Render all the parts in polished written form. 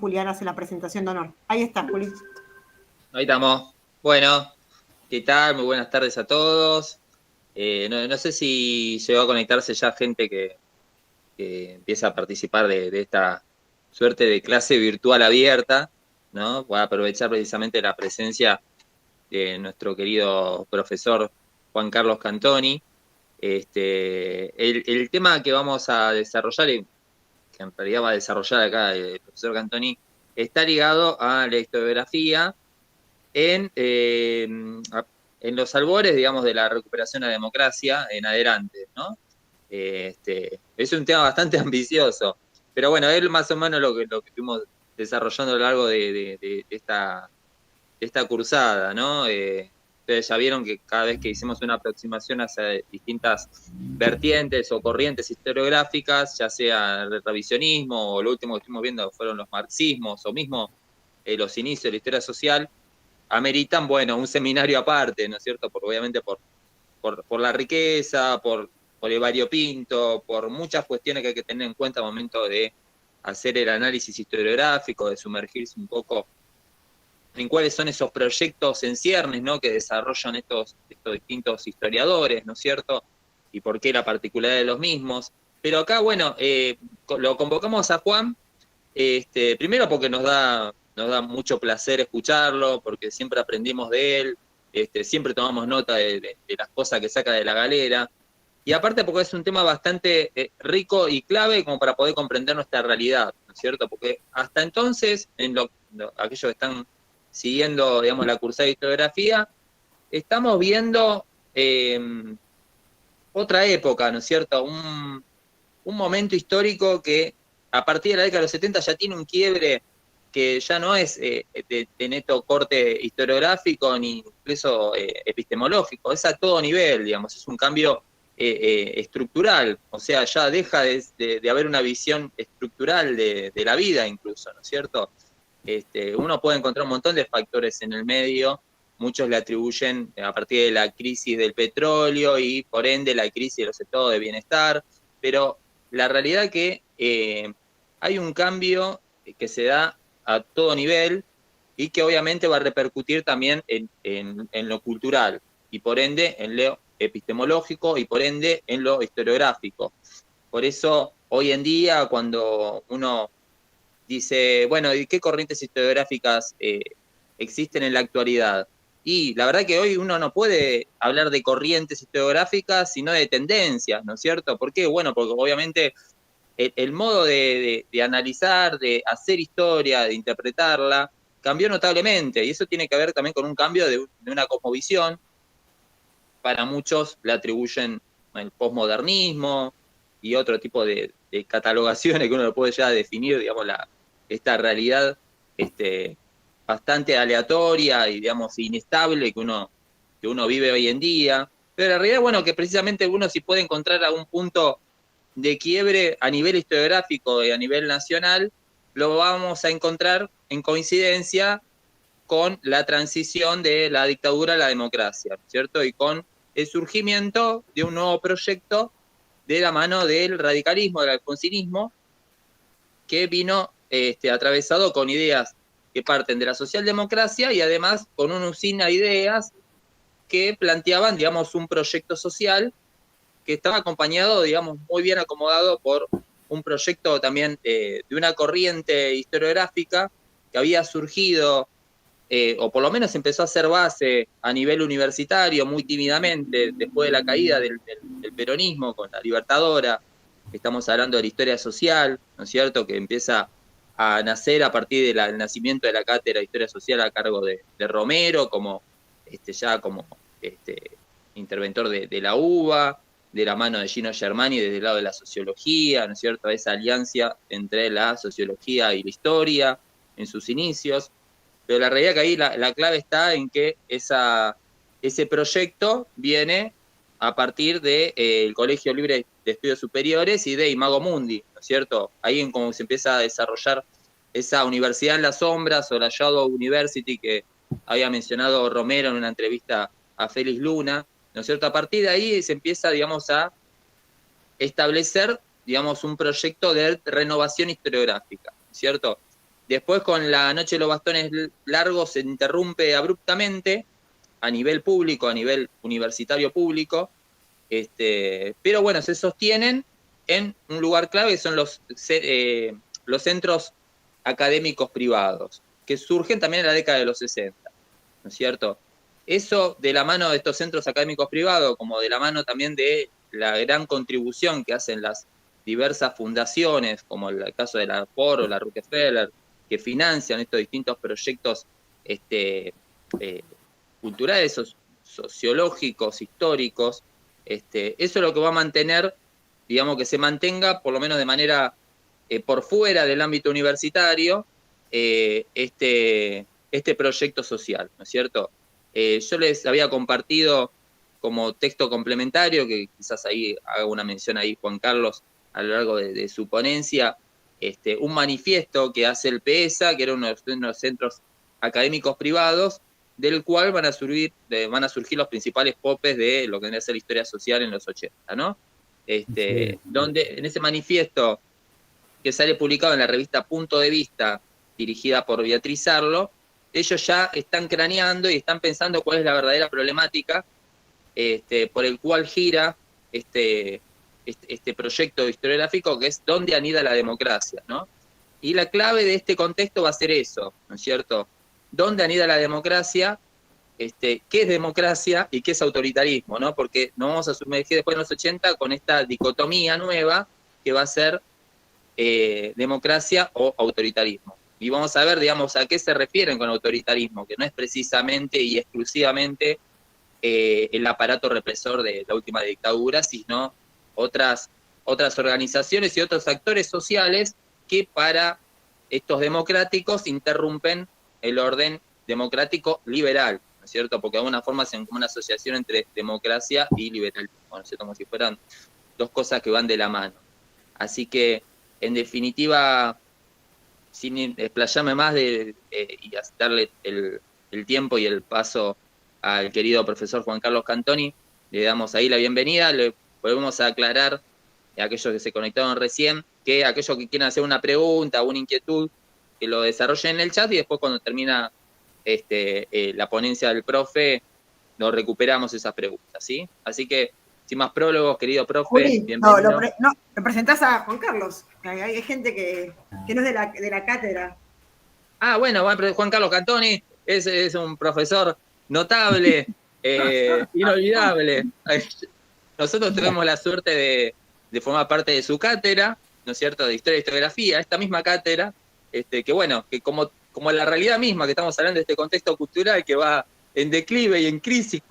Julián hace la presentación de honor. Ahí está, Juli. Ahí estamos. Bueno, ¿qué tal? Muy buenas tardes a todos. No sé si llegó a conectarse ya gente que empieza a participar de esta suerte de clase virtual abierta, ¿no? Voy a aprovechar precisamente la presencia de nuestro querido profesor Juan Carlos Cantoni. El tema que vamos a desarrollar, y que en realidad va a desarrollar acá el profesor Cantoni, está ligado a la historiografía en los albores, digamos, de la recuperación de la democracia en adelante, ¿no? Es un tema bastante ambicioso, pero bueno, es más o menos lo que fuimos desarrollando a lo largo de esta cursada, ¿no? Ustedes ya vieron que cada vez que hicimos una aproximación hacia distintas vertientes o corrientes historiográficas, ya sea el revisionismo o lo último que estuvimos viendo fueron los marxismos o mismo los inicios de la historia social, ameritan, bueno, un seminario aparte, ¿no es cierto? Obviamente por la riqueza, por el variopinto, por muchas cuestiones que hay que tener en cuenta al momento de hacer el análisis historiográfico, de sumergirse un poco en cuáles son esos proyectos en ciernes, ¿no? Que desarrollan estos distintos historiadores, ¿no es cierto? Y por qué la particularidad de los mismos. Pero acá, bueno, lo convocamos a Juan, primero porque nos da mucho placer escucharlo, porque siempre aprendimos de él, siempre tomamos nota de las cosas que saca de la galera, y aparte porque es un tema bastante rico y clave como para poder comprender nuestra realidad, ¿no es cierto? Porque hasta entonces, aquellos que están siguiendo, digamos, la cursada de historiografía, estamos viendo otra época, ¿no es cierto? Un momento histórico que a partir de la década de los 70 ya tiene un quiebre que ya no es de neto corte historiográfico ni incluso epistemológico, es a todo nivel, digamos, es un cambio estructural, o sea, ya deja de haber una visión estructural de la vida incluso, ¿no es cierto? Uno puede encontrar un montón de factores en el medio, muchos le atribuyen a partir de la crisis del petróleo y por ende la crisis de los estados de bienestar, pero la realidad es que hay un cambio que se da a todo nivel y que obviamente va a repercutir también en lo cultural y por ende en lo epistemológico y por ende en lo historiográfico. Por eso hoy en día cuando uno dice, bueno, ¿y qué corrientes historiográficas existen en la actualidad? Y la verdad que hoy uno no puede hablar de corrientes historiográficas, sino de tendencias, ¿no es cierto? ¿Por qué? Bueno, porque obviamente el modo de analizar, de hacer historia, de interpretarla, cambió notablemente. Y eso tiene que ver también con un cambio de una cosmovisión. Para muchos le atribuyen el posmodernismo y otro tipo de catalogaciones que uno lo puede ya definir, digamos, esta realidad bastante aleatoria y, digamos, inestable que uno vive hoy en día. Pero la realidad, bueno, que precisamente uno sí puede encontrar algún punto de quiebre a nivel historiográfico y a nivel nacional, lo vamos a encontrar en coincidencia con la transición de la dictadura a la democracia, ¿cierto? Y con el surgimiento de un nuevo proyecto de la mano del radicalismo, del alfonsinismo, que vino atravesado con ideas que parten de la socialdemocracia y además con una usina de ideas que planteaban, digamos, un proyecto social que estaba acompañado, digamos, muy bien acomodado por un proyecto también de una corriente historiográfica que había surgido, o por lo menos empezó a hacer base a nivel universitario muy tímidamente después de la caída del peronismo con la Libertadora. Estamos hablando de la historia social, ¿no es cierto?, que empieza a nacer a partir del nacimiento de la cátedra de Historia Social a cargo de Romero, como ya como interventor de la UBA, de la mano de Gino Germani desde el lado de la sociología, ¿no es cierto?, esa alianza entre la sociología y la historia en sus inicios. Pero la realidad que ahí la clave está en que ese proyecto viene a partir del Colegio Libre de Estudios Superiores y de Imago Mundi, ¿no es cierto? Ahí en cómo se empieza a desarrollar esa universidad en las sombras o la Shadow University que había mencionado Romero en una entrevista a Félix Luna, ¿no es cierto? A partir de ahí se empieza, digamos, a establecer, digamos, un proyecto de renovación historiográfica, ¿cierto? Después con la Noche de los Bastones Largos se interrumpe abruptamente a nivel público, a nivel universitario público, pero bueno, se sostienen en un lugar clave que son los centros académicos privados, que surgen también en la década de los 60, ¿no es cierto? Eso de la mano de estos centros académicos privados, como de la mano también de la gran contribución que hacen las diversas fundaciones, como el caso de la Ford o la Rockefeller, que financian estos distintos proyectos culturales, sociológicos, históricos, eso es lo que va a mantener, digamos, que se mantenga, por lo menos de manera por fuera del ámbito universitario, este proyecto social, ¿no es cierto? Yo les había compartido como texto complementario, que quizás ahí haga una mención ahí Juan Carlos a lo largo de su ponencia, un manifiesto que hace el PESA, que era uno de los centros académicos privados, del cual van a surgir los principales popes de lo que viene a ser la historia social en los 80, ¿no? Sí. Donde en ese manifiesto que sale publicado en la revista Punto de Vista, dirigida por Beatriz Arlo, ellos ya están craneando y están pensando cuál es la verdadera problemática por el cual gira este proyecto historiográfico, que es dónde anida la democracia, ¿no? Y la clave de este contexto va a ser eso, ¿no es cierto? ¿Dónde anida la democracia? ¿Qué es democracia y qué es autoritarismo, ¿no? Porque nos vamos a sumergir después en los 80 con esta dicotomía nueva que va a ser democracia o autoritarismo. Y vamos a ver, digamos, a qué se refieren con autoritarismo, que no es precisamente y exclusivamente el aparato represor de la última dictadura, sino otras organizaciones y otros actores sociales que para estos democráticos interrumpen el orden democrático liberal, ¿no es cierto? Porque de alguna forma hacen como una asociación entre democracia y liberalismo, ¿no es cierto? Como si fueran dos cosas que van de la mano. Así que, en definitiva, sin explayarme más y darle el tiempo y el paso al querido profesor Juan Carlos Cantoni, le damos ahí la bienvenida, le volvemos a aclarar a aquellos que se conectaron recién, que aquellos que quieran hacer una pregunta, una inquietud, que lo desarrollen en el chat y después cuando termina la ponencia del profe, nos recuperamos esas preguntas, ¿sí? Así que, sin más prólogos, querido profe, Juli, bienvenido. no, lo presentás a Juan Carlos. Hay gente que no es de la cátedra. Ah, bueno, Juan Carlos Cantoni es un profesor notable, inolvidable. Nosotros tuvimos la suerte de formar parte de su cátedra, ¿no es cierto?, de Historia y Historiografía, esta misma cátedra, que bueno, que como la realidad misma, que estamos hablando de este contexto cultural que va en declive y en crisis,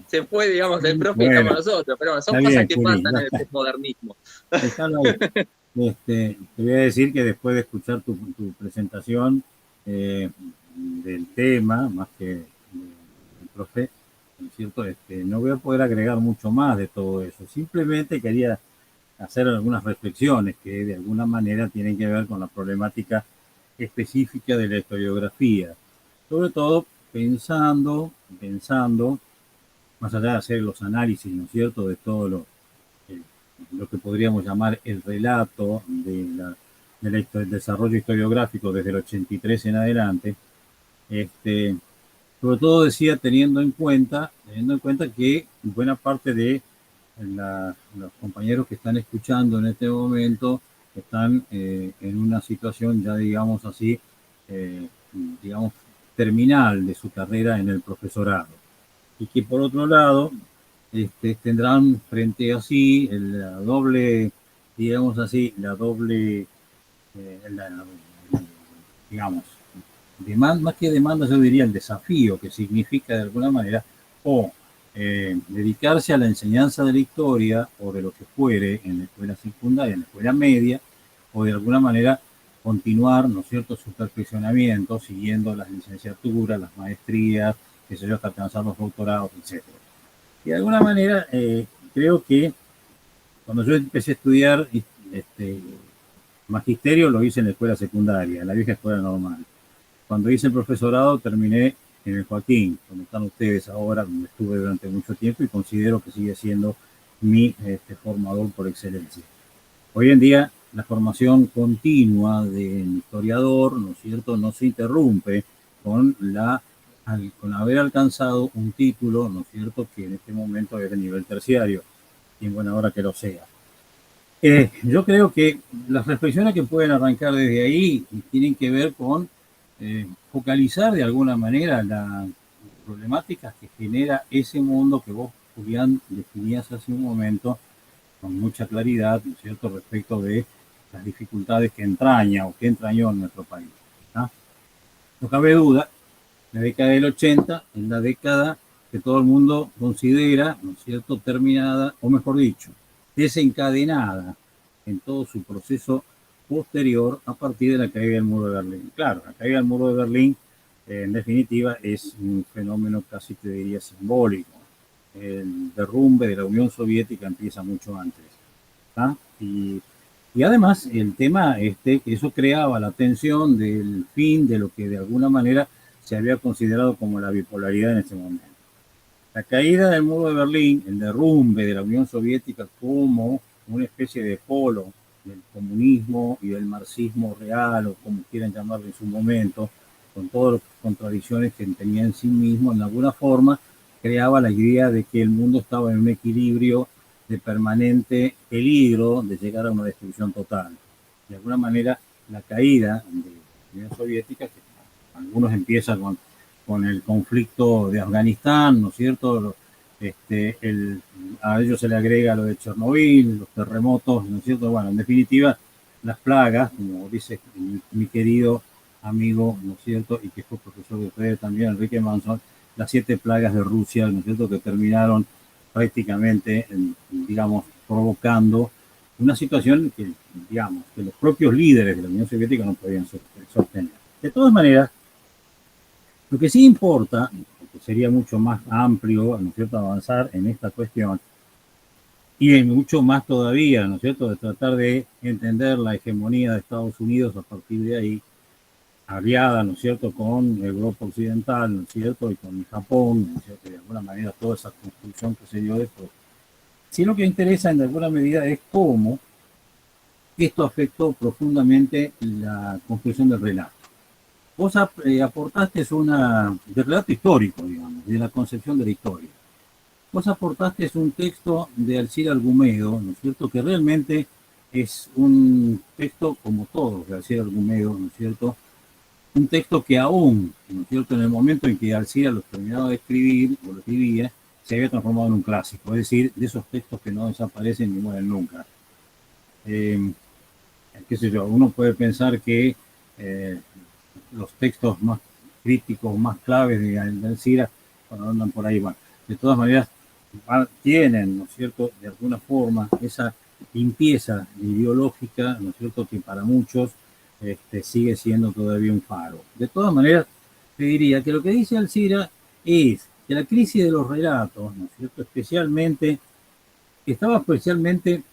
se fue, digamos, el profe y estamos nosotros, pero bueno, son cosas que Juli, pasan en el postmodernismo. Déjalo ahí. Te voy a decir que después de escuchar tu presentación del tema, más que del profe, ¿no es cierto? No voy a poder agregar mucho más de todo eso. Simplemente quería hacer algunas reflexiones que de alguna manera tienen que ver con la problemática específica de la historiografía. Sobre todo pensando, más allá de hacer los análisis, ¿no es cierto?, de todo lo que podríamos llamar el relato del desarrollo historiográfico desde el 83 en adelante, sobre todo decía teniendo en cuenta que buena parte de los compañeros que están escuchando en este momento están en una situación ya, digamos así, digamos, terminal de su carrera en el profesorado. Y que por otro lado, tendrán frente a sí la doble, digamos así, digamos, demanda, más que demanda, yo diría el desafío que significa de alguna manera, o dedicarse a la enseñanza de la historia o de lo que fuere en la escuela secundaria, en la escuela media, o de alguna manera continuar, ¿no es cierto?, su perfeccionamiento siguiendo las licenciaturas, las maestrías, que se yo, hasta alcanzar los doctorados, etc. Y de alguna manera creo que cuando yo empecé a estudiar magisterio lo hice en la escuela secundaria, en la vieja escuela normal. Cuando hice el profesorado terminé en el Joaquín, donde están ustedes ahora, donde estuve durante mucho tiempo y considero que sigue siendo mi formador por excelencia. Hoy en día la formación continua del historiador, ¿no es cierto?, no se interrumpe con haber alcanzado un título, ¿no es cierto?, que en este momento es de nivel terciario, y en buena hora que lo sea. Yo creo que las reflexiones que pueden arrancar desde ahí tienen que ver con focalizar de alguna manera las problemáticas que genera ese mundo que vos, Julián, definías hace un momento con mucha claridad, ¿no es cierto?, respecto de las dificultades que entraña o que entrañó en nuestro país, ¿no? No cabe duda, la década del 80 es la década que todo el mundo considera, ¿no es cierto?, terminada, o mejor dicho, desencadenada en todo su proceso posterior a partir de la caída del muro de Berlín. Claro, la caída del muro de Berlín, en definitiva, es un fenómeno casi te diría simbólico. El derrumbe de la Unión Soviética empieza mucho antes, ¿ah? Y además el tema que eso creaba la tensión del fin de lo que de alguna manera se había considerado como la bipolaridad en ese momento. La caída del muro de Berlín, el derrumbe de la Unión Soviética como una especie de polo del comunismo y del marxismo real, o como quieran llamarlo en su momento, con todas las contradicciones que tenía en sí mismo, en alguna forma creaba la idea de que el mundo estaba en un equilibrio de permanente peligro de llegar a una destrucción total. De alguna manera, la caída de la Unión Soviética, que algunos empiezan con el conflicto de Afganistán, ¿no es cierto? A ellos se le agrega lo de Chernobyl, los terremotos, ¿no es cierto? Bueno, en definitiva, las plagas, como dice mi querido amigo, ¿no es cierto? Y que fue profesor de ustedes también, Enrique Manson, las 7 plagas de Rusia, ¿no es cierto?, que terminaron prácticamente, digamos, provocando una situación que, digamos, que los propios líderes de la Unión Soviética no podían sostener. De todas maneras, lo que sí importa, porque sería mucho más amplio, ¿no es cierto?, avanzar en esta cuestión, y mucho más todavía, ¿no es cierto?, de tratar de entender la hegemonía de Estados Unidos a partir de ahí, aliada, ¿no es cierto?, con Europa Occidental, ¿no es cierto?, y con Japón, ¿no es cierto?, de alguna manera toda esa construcción que se dio después. Sí, lo que interesa en alguna medida es cómo esto afectó profundamente la construcción del relato. Vos aportaste del relato histórico, digamos, de la concepción de la historia. Vos aportaste un texto de Alcira Argumedo, ¿no es cierto?, que realmente es un texto como todos de Alcira Argumedo, ¿no es cierto?, un texto que aún, ¿no es cierto?, en el momento en que Alcira lo terminaba de escribir, o lo escribía, se había transformado en un clásico, es decir, de esos textos que no desaparecen ni mueren nunca. Qué sé yo, uno puede pensar que los textos más críticos, más claves de Alcira, cuando andan por ahí, bueno, de todas maneras, tienen, ¿no es cierto?, de alguna forma, esa limpieza ideológica, ¿no es cierto?, que para muchos sigue siendo todavía un faro. De todas maneras, te diría que lo que dice Alcira es que la crisis de los relatos, ¿no es cierto?, estaba especialmente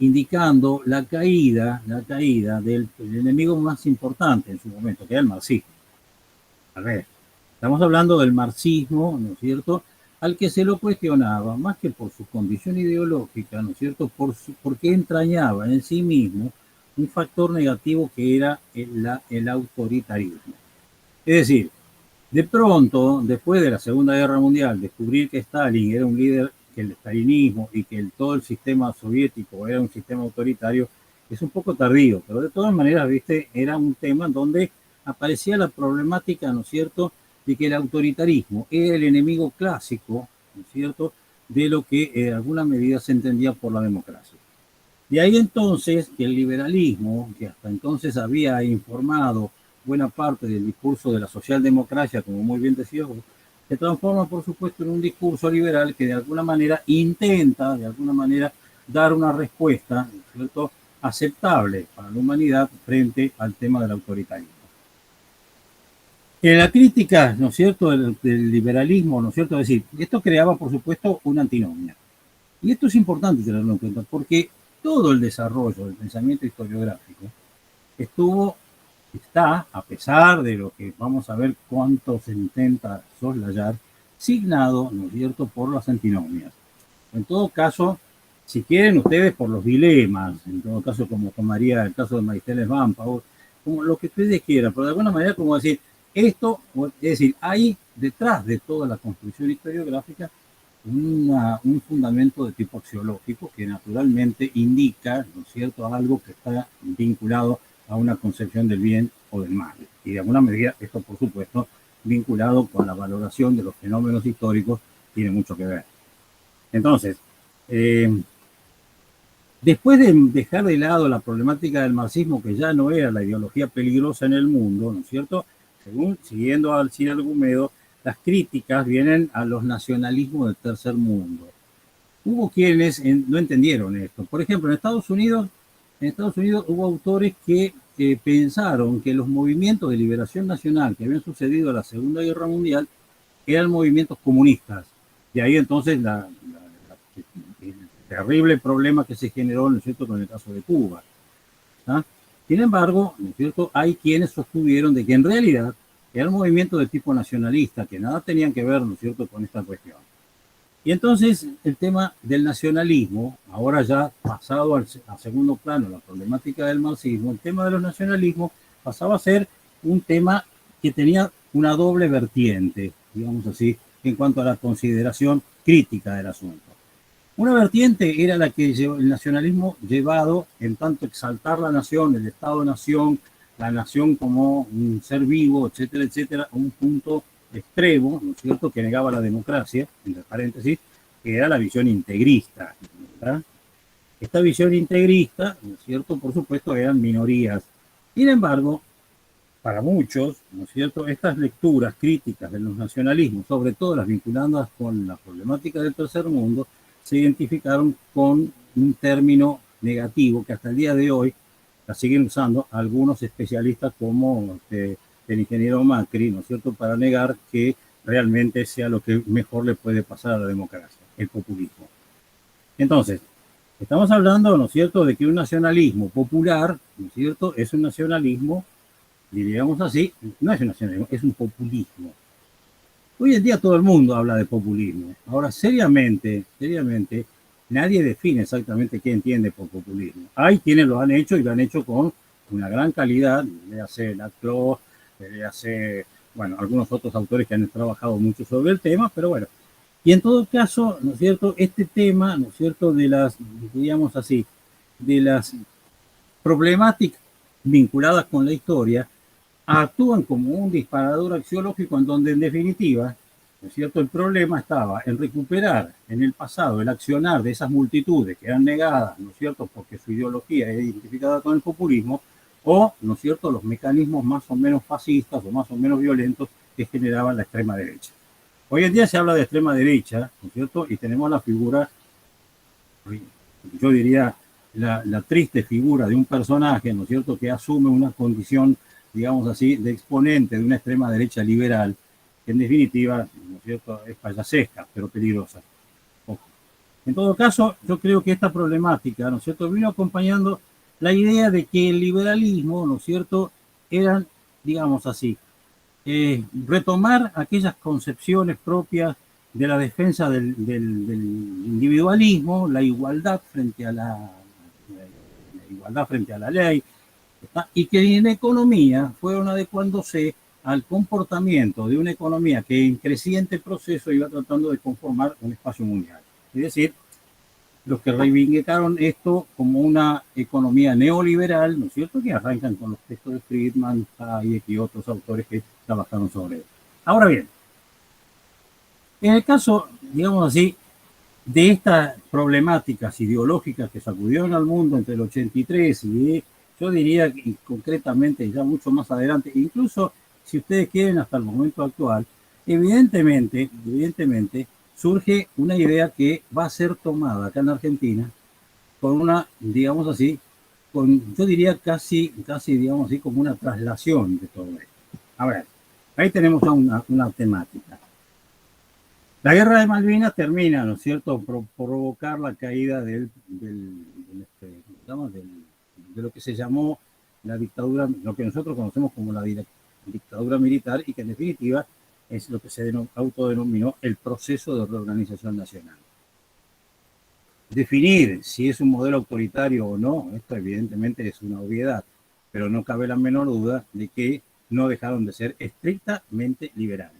indicando la caída del enemigo más importante en su momento, que era el marxismo. A ver, estamos hablando del marxismo, ¿no es cierto?, al que se lo cuestionaba, más que por su condición ideológica, ¿no es cierto?, porque entrañaba en sí mismo un factor negativo que era el autoritarismo. Es decir, de pronto, después de la Segunda Guerra Mundial, descubrir que Stalin era un líder, que el stalinismo y que todo el sistema soviético era un sistema autoritario, es un poco tardío, pero de todas maneras, viste, era un tema donde aparecía la problemática, ¿no es cierto?, de que el autoritarismo era el enemigo clásico, ¿no es cierto?, de lo que en alguna medida se entendía por la democracia. De ahí entonces que el liberalismo, que hasta entonces había informado buena parte del discurso de la socialdemocracia, como muy bien decía vos, se transforma, por supuesto, en un discurso liberal que de alguna manera intenta, de alguna manera, dar una respuesta, ¿no es cierto?, aceptable para la humanidad frente al tema del autoritarismo. En la crítica, ¿no es cierto?, del liberalismo, ¿no es cierto?, es decir, esto creaba, por supuesto, una antinomia. Y esto es importante tenerlo en cuenta, porque todo el desarrollo del pensamiento historiográfico está, a pesar de lo que vamos a ver cuánto se intenta soslayar, signado, ¿no es cierto?, por las antinomias. En todo caso, si quieren ustedes, por los dilemas, en todo caso, como tomaría el caso de Maristel Svampa, o como lo que ustedes quieran, pero de alguna manera como decir, esto, es decir, hay detrás de toda la construcción historiográfica un fundamento de tipo axiológico que naturalmente indica, ¿no es cierto?, algo que está vinculado a una concepción del bien o del mal. Y de alguna medida, esto por supuesto, vinculado con la valoración de los fenómenos históricos, tiene mucho que ver. Entonces, después de dejar de lado la problemática del marxismo, que ya no era la ideología peligrosa en el mundo, ¿no es cierto?, siguiendo al Cid Argumedo, las críticas vienen a los nacionalismos del tercer mundo. Hubo quienes no entendieron esto. Por ejemplo, en Estados Unidos hubo autores que pensaron que los movimientos de liberación nacional que habían sucedido a la Segunda Guerra Mundial eran movimientos comunistas. De ahí entonces el terrible problema que se generó, ¿no es cierto?, con el caso de Cuba. ¿Ah? Sin embargo, ¿no es cierto?, hay quienes sostuvieron de que en realidad era un movimiento de tipo nacionalista, que nada tenían que ver, ¿no es cierto?, con esta cuestión. Y entonces el tema del nacionalismo, ahora ya pasado a segundo plano la problemática del marxismo, el tema de los nacionalismos pasaba a ser un tema que tenía una doble vertiente, digamos así, en cuanto a la consideración crítica del asunto. Una vertiente era la que el nacionalismo llevado en tanto exaltar la nación, el Estado-nación, la nación como un ser vivo, etcétera, etcétera, a un punto extremo, ¿no es cierto?, que negaba la democracia, entre paréntesis, que era la visión integrista, ¿verdad? Esta visión integrista, ¿no es cierto?, por supuesto, eran minorías. Sin embargo, para muchos, ¿no es cierto?, estas lecturas críticas de los nacionalismos, sobre todo las vinculadas con la problemática del tercer mundo, se identificaron con un término negativo que hasta el día de hoy la siguen usando algunos especialistas como el ingeniero Macri, ¿no es cierto?, para negar que realmente sea lo que mejor le puede pasar a la democracia, el populismo. Entonces, estamos hablando, ¿no es cierto?, de que un nacionalismo popular, ¿no es cierto?, es un nacionalismo, diríamos así, no es un nacionalismo, es un populismo. Hoy en día todo el mundo habla de populismo. Ahora, seriamente, nadie define exactamente qué entiende por populismo. Hay quienes lo han hecho y lo han hecho con una gran calidad, le hace Laclau, le hace, bueno, algunos otros autores que han trabajado mucho sobre el tema, pero bueno. Y en todo caso, ¿no es cierto?, este tema, ¿no es cierto?, de las, digamos así, de las problemáticas vinculadas con la historia, actúan como un disparador axiológico en donde en definitiva, ¿no es cierto?, el problema estaba en recuperar en el pasado el accionar de esas multitudes que eran negadas, ¿no es cierto?, porque su ideología era identificada con el populismo, o, ¿no es cierto?, los mecanismos más o menos fascistas o más o menos violentos que generaban la extrema derecha. Hoy en día se habla de extrema derecha, ¿no es cierto?, y tenemos la figura, yo diría, la triste figura de un personaje, ¿no es cierto?, que asume una condición, digamos así, de exponente de una extrema derecha liberal, que en definitiva, ¿no es cierto?, es payasesca, pero peligrosa. Ojo. En todo caso, yo creo que esta problemática, ¿no es cierto?, vino acompañando la idea de que el liberalismo, ¿no es cierto?, eran, digamos así, retomar aquellas concepciones propias de la defensa del individualismo, la igualdad frente a la igualdad frente a la ley, y que en economía fueron adecuándose al comportamiento de una economía que en creciente proceso iba tratando de conformar un espacio mundial. Es decir, los que reivindicaron esto como una economía neoliberal, ¿no es cierto?, que arrancan con los textos de Friedman, Hayek y otros autores que trabajaron sobre él. Ahora bien, en el caso, digamos así, de estas problemáticas ideológicas que sacudieron al mundo entre el 83 y yo diría que concretamente ya mucho más adelante, incluso si ustedes quieren hasta el momento actual, evidentemente surge una idea que va a ser tomada acá en Argentina con una, digamos así, yo diría casi, digamos así, como una traslación de todo esto. A ver, ahí tenemos ya una temática. La guerra de Malvinas termina, ¿no es cierto?, por provocar la caída de lo que se llamó la dictadura, lo que nosotros conocemos como la dictadura militar y que en definitiva es lo que se autodenominó el proceso de reorganización nacional. Definir si es un modelo autoritario o no, esto evidentemente es una obviedad, pero no cabe la menor duda de que no dejaron de ser estrictamente liberales.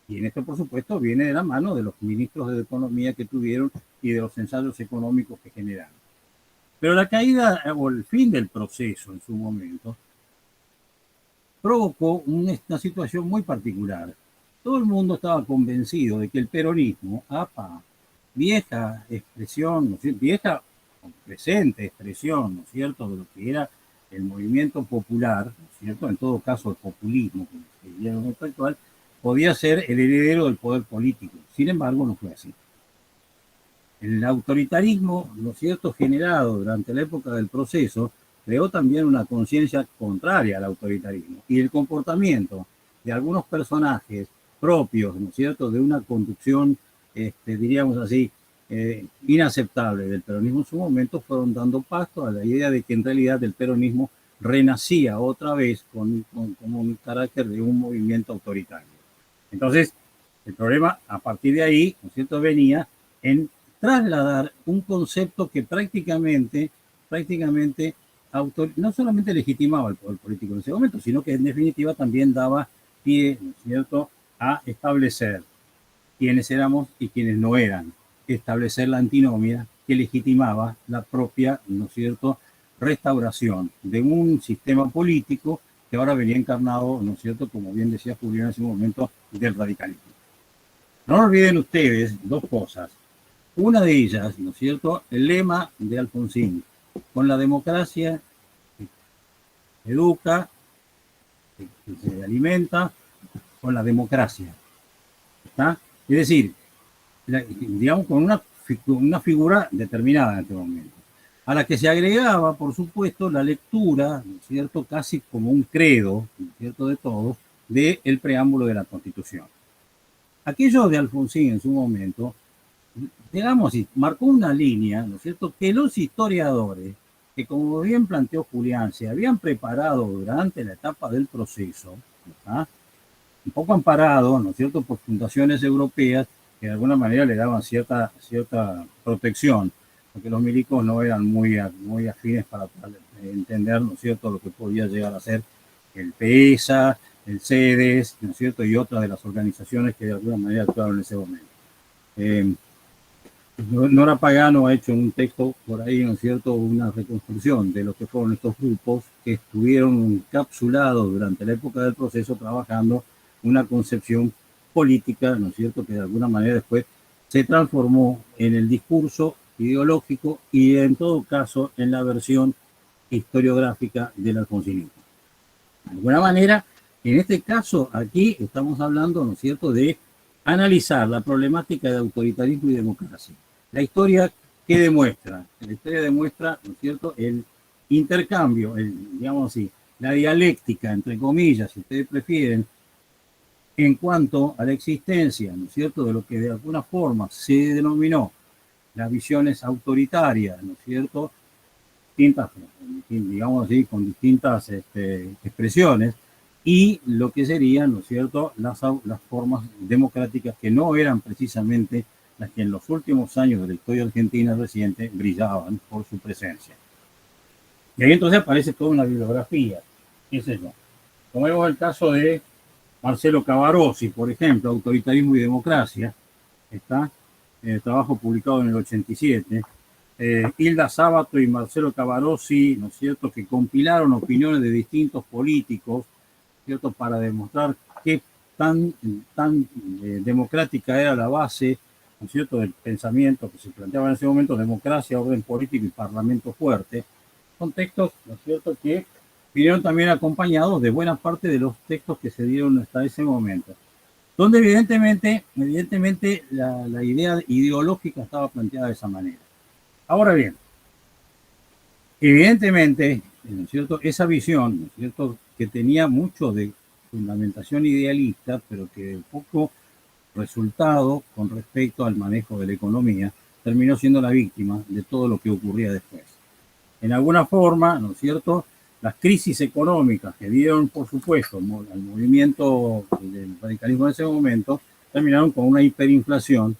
Y en esto, por supuesto, viene de la mano de los ministros de Economía que tuvieron y de los ensayos económicos que generaron. Pero la caída o el fin del proceso en su momento provocó una situación muy particular. Todo el mundo estaba convencido de que el peronismo, vieja expresión, ¿no es cierto? Vieja o presente expresión, ¿no es cierto?, de lo que era el movimiento popular, ¿no es cierto?, en todo caso el populismo, como se diría en el momento actual, podía ser el heredero del poder político. Sin embargo, no fue así. El autoritarismo, ¿no es cierto?, generado durante la época del proceso, creó también una conciencia contraria al autoritarismo. Y el comportamiento de algunos personajes propios, ¿no es cierto?, de una conducción, diríamos así, inaceptable del peronismo en su momento, fueron dando paso a la idea de que en realidad el peronismo renacía otra vez con un carácter de un movimiento autoritario. Entonces, el problema a partir de ahí, ¿no es cierto?, venía en trasladar un concepto que prácticamente no solamente legitimaba el poder político en ese momento, sino que en definitiva también daba pie, ¿no es cierto?, a establecer quiénes éramos y quiénes no eran, establecer la antinomia que legitimaba la propia, ¿no es cierto?, restauración de un sistema político que ahora venía encarnado, ¿no es cierto?, como bien decía Julio en ese momento, del radicalismo. No olviden ustedes dos cosas. Una de ellas, ¿no es cierto?, el lema de Alfonsín: con la democracia se educa, se alimenta, con la democracia. ¿Está? Es decir, digamos, con una figura determinada en este momento, a la que se agregaba, por supuesto, la lectura, ¿no es cierto?, casi como un credo, ¿no es cierto?, de todos, del preámbulo de la Constitución. Aquello de Alfonsín en su momento, digamos, marcó una línea, ¿no es cierto?, que los historiadores, que como bien planteó Julián, se habían preparado durante la etapa del proceso, ¿verdad?, un poco amparado, ¿no es cierto?, por fundaciones europeas que de alguna manera le daban cierta protección, porque los milicos no eran muy afines para entender, ¿no es cierto?, lo que podía llegar a ser el PESA, el CEDES, ¿no es cierto?, y otras de las organizaciones que de alguna manera actuaron en ese momento. Nora Pagano ha hecho un texto por ahí, ¿no es cierto?, una reconstrucción de lo que fueron estos grupos que estuvieron encapsulados durante la época del proceso trabajando una concepción política, ¿no es cierto?, que de alguna manera después se transformó en el discurso ideológico y en todo caso en la versión historiográfica del alfonsinismo. De alguna manera, en este caso aquí estamos hablando, ¿no es cierto?, de analizar la problemática de autoritarismo y democracia. La historia, ¿qué demuestra? La historia demuestra, ¿no es cierto?, el intercambio, digamos así, la dialéctica, entre comillas, si ustedes prefieren, en cuanto a la existencia, ¿no es cierto?, de lo que de alguna forma se denominó las visiones autoritarias, ¿no es cierto?, distintas, digamos así, con distintas expresiones, y lo que serían, ¿no es cierto?, las formas democráticas que no eran precisamente las que en los últimos años de la historia argentina reciente brillaban por su presencia. Y ahí entonces aparece toda una bibliografía, qué sé yo. Tomemos el caso de Marcelo Cavarossi, por ejemplo, Autoritarismo y Democracia, está el trabajo publicado en el 87. Hilda Sábato y Marcelo Cavarossi, ¿no es cierto?, que compilaron opiniones de distintos políticos, ¿cierto?, para demostrar qué tan democrática era la base, ¿no es cierto?, del pensamiento que se planteaba en ese momento: democracia, orden político y parlamento fuerte. Son textos, ¿no es cierto?, que vinieron también acompañados de buena parte de los textos que se dieron hasta ese momento, donde evidentemente la idea ideológica estaba planteada de esa manera. Ahora bien, evidentemente, ¿no es cierto?, esa visión, ¿no es cierto?, que tenía mucho de fundamentación idealista, pero que poco resultado con respecto al manejo de la economía, terminó siendo la víctima de todo lo que ocurría después. En alguna forma, ¿no es cierto?, las crisis económicas que dieron, por supuesto, al movimiento del radicalismo en ese momento, terminaron con una hiperinflación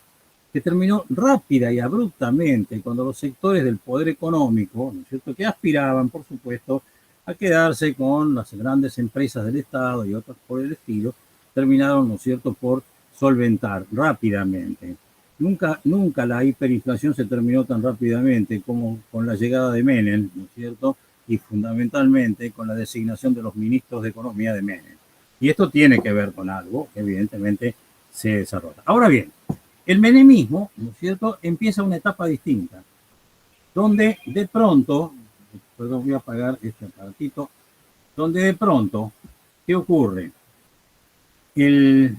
que terminó rápida y abruptamente cuando los sectores del poder económico, ¿no es cierto?, que aspiraban, por supuesto, a quedarse con las grandes empresas del Estado y otras por el estilo, terminaron, ¿no es cierto?, por solventar rápidamente. Nunca la hiperinflación se terminó tan rápidamente como con la llegada de Menem, ¿no es cierto?, y fundamentalmente con la designación de los ministros de Economía de Menem. Y esto tiene que ver con algo que evidentemente se desarrolla. Ahora bien, el menemismo, ¿no es cierto?, empieza una etapa distinta, donde de pronto, perdón, voy a apagar este aparatito, donde de pronto, ¿qué ocurre? El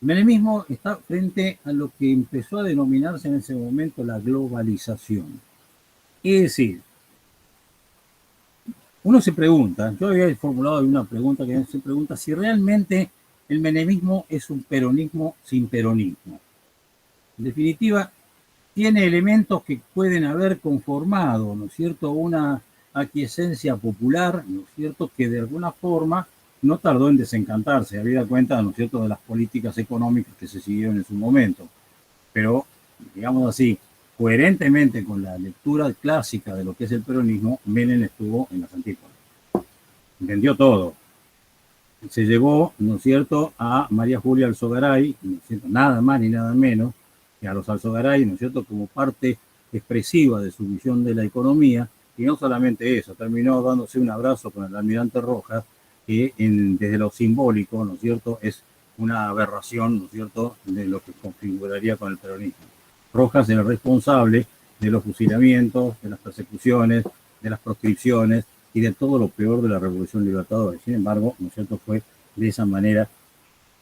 menemismo está frente a lo que empezó a denominarse en ese momento la globalización. Es decir, uno se pregunta, yo había formulado una pregunta que se pregunta si realmente el menemismo es un peronismo sin peronismo. En definitiva, tiene elementos que pueden haber conformado, ¿no es cierto?, una aquiescencia popular, ¿no es cierto?, que de alguna forma no tardó en desencantarse, habida cuenta, ¿no es cierto?, de las políticas económicas que se siguieron en su momento. Pero, digamos así, coherentemente con la lectura clásica de lo que es el peronismo, Menem estuvo en las antípodas. Entendió todo. Se llevó, ¿no es cierto?, a María Julia Alzogaray, ¿no es cierto?, nada más ni nada menos que a los Alzogaray, ¿no es cierto?, como parte expresiva de su visión de la economía, y no solamente eso, terminó dándose un abrazo con el almirante Rojas, que desde lo simbólico, ¿no es cierto?, es una aberración, ¿no es cierto?, de lo que configuraría con el peronismo. Rojas era responsable de los fusilamientos, de las persecuciones, de las proscripciones y de todo lo peor de la Revolución Libertadora. Sin embargo, ¿no es cierto?, fue de esa manera.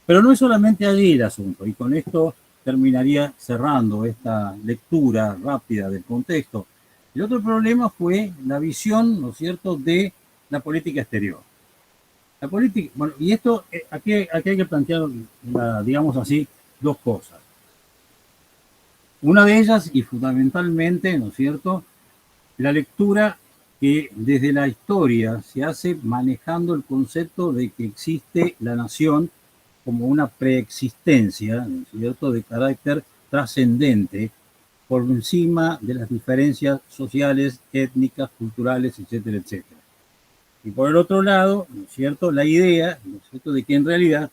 Pero no es solamente allí el asunto, y con esto terminaría cerrando esta lectura rápida del contexto. El otro problema fue la visión, ¿no es cierto?, de la política exterior. La política, bueno, y esto, aquí hay que plantear, digamos así, dos cosas. Una de ellas, y fundamentalmente, ¿no es cierto?, la lectura que desde la historia se hace manejando el concepto de que existe la nación como una preexistencia, ¿no es cierto?, de carácter trascendente por encima de las diferencias sociales, étnicas, culturales, etcétera, etcétera. Y por el otro lado, ¿no es cierto?, la idea, ¿no es cierto?, de que en realidad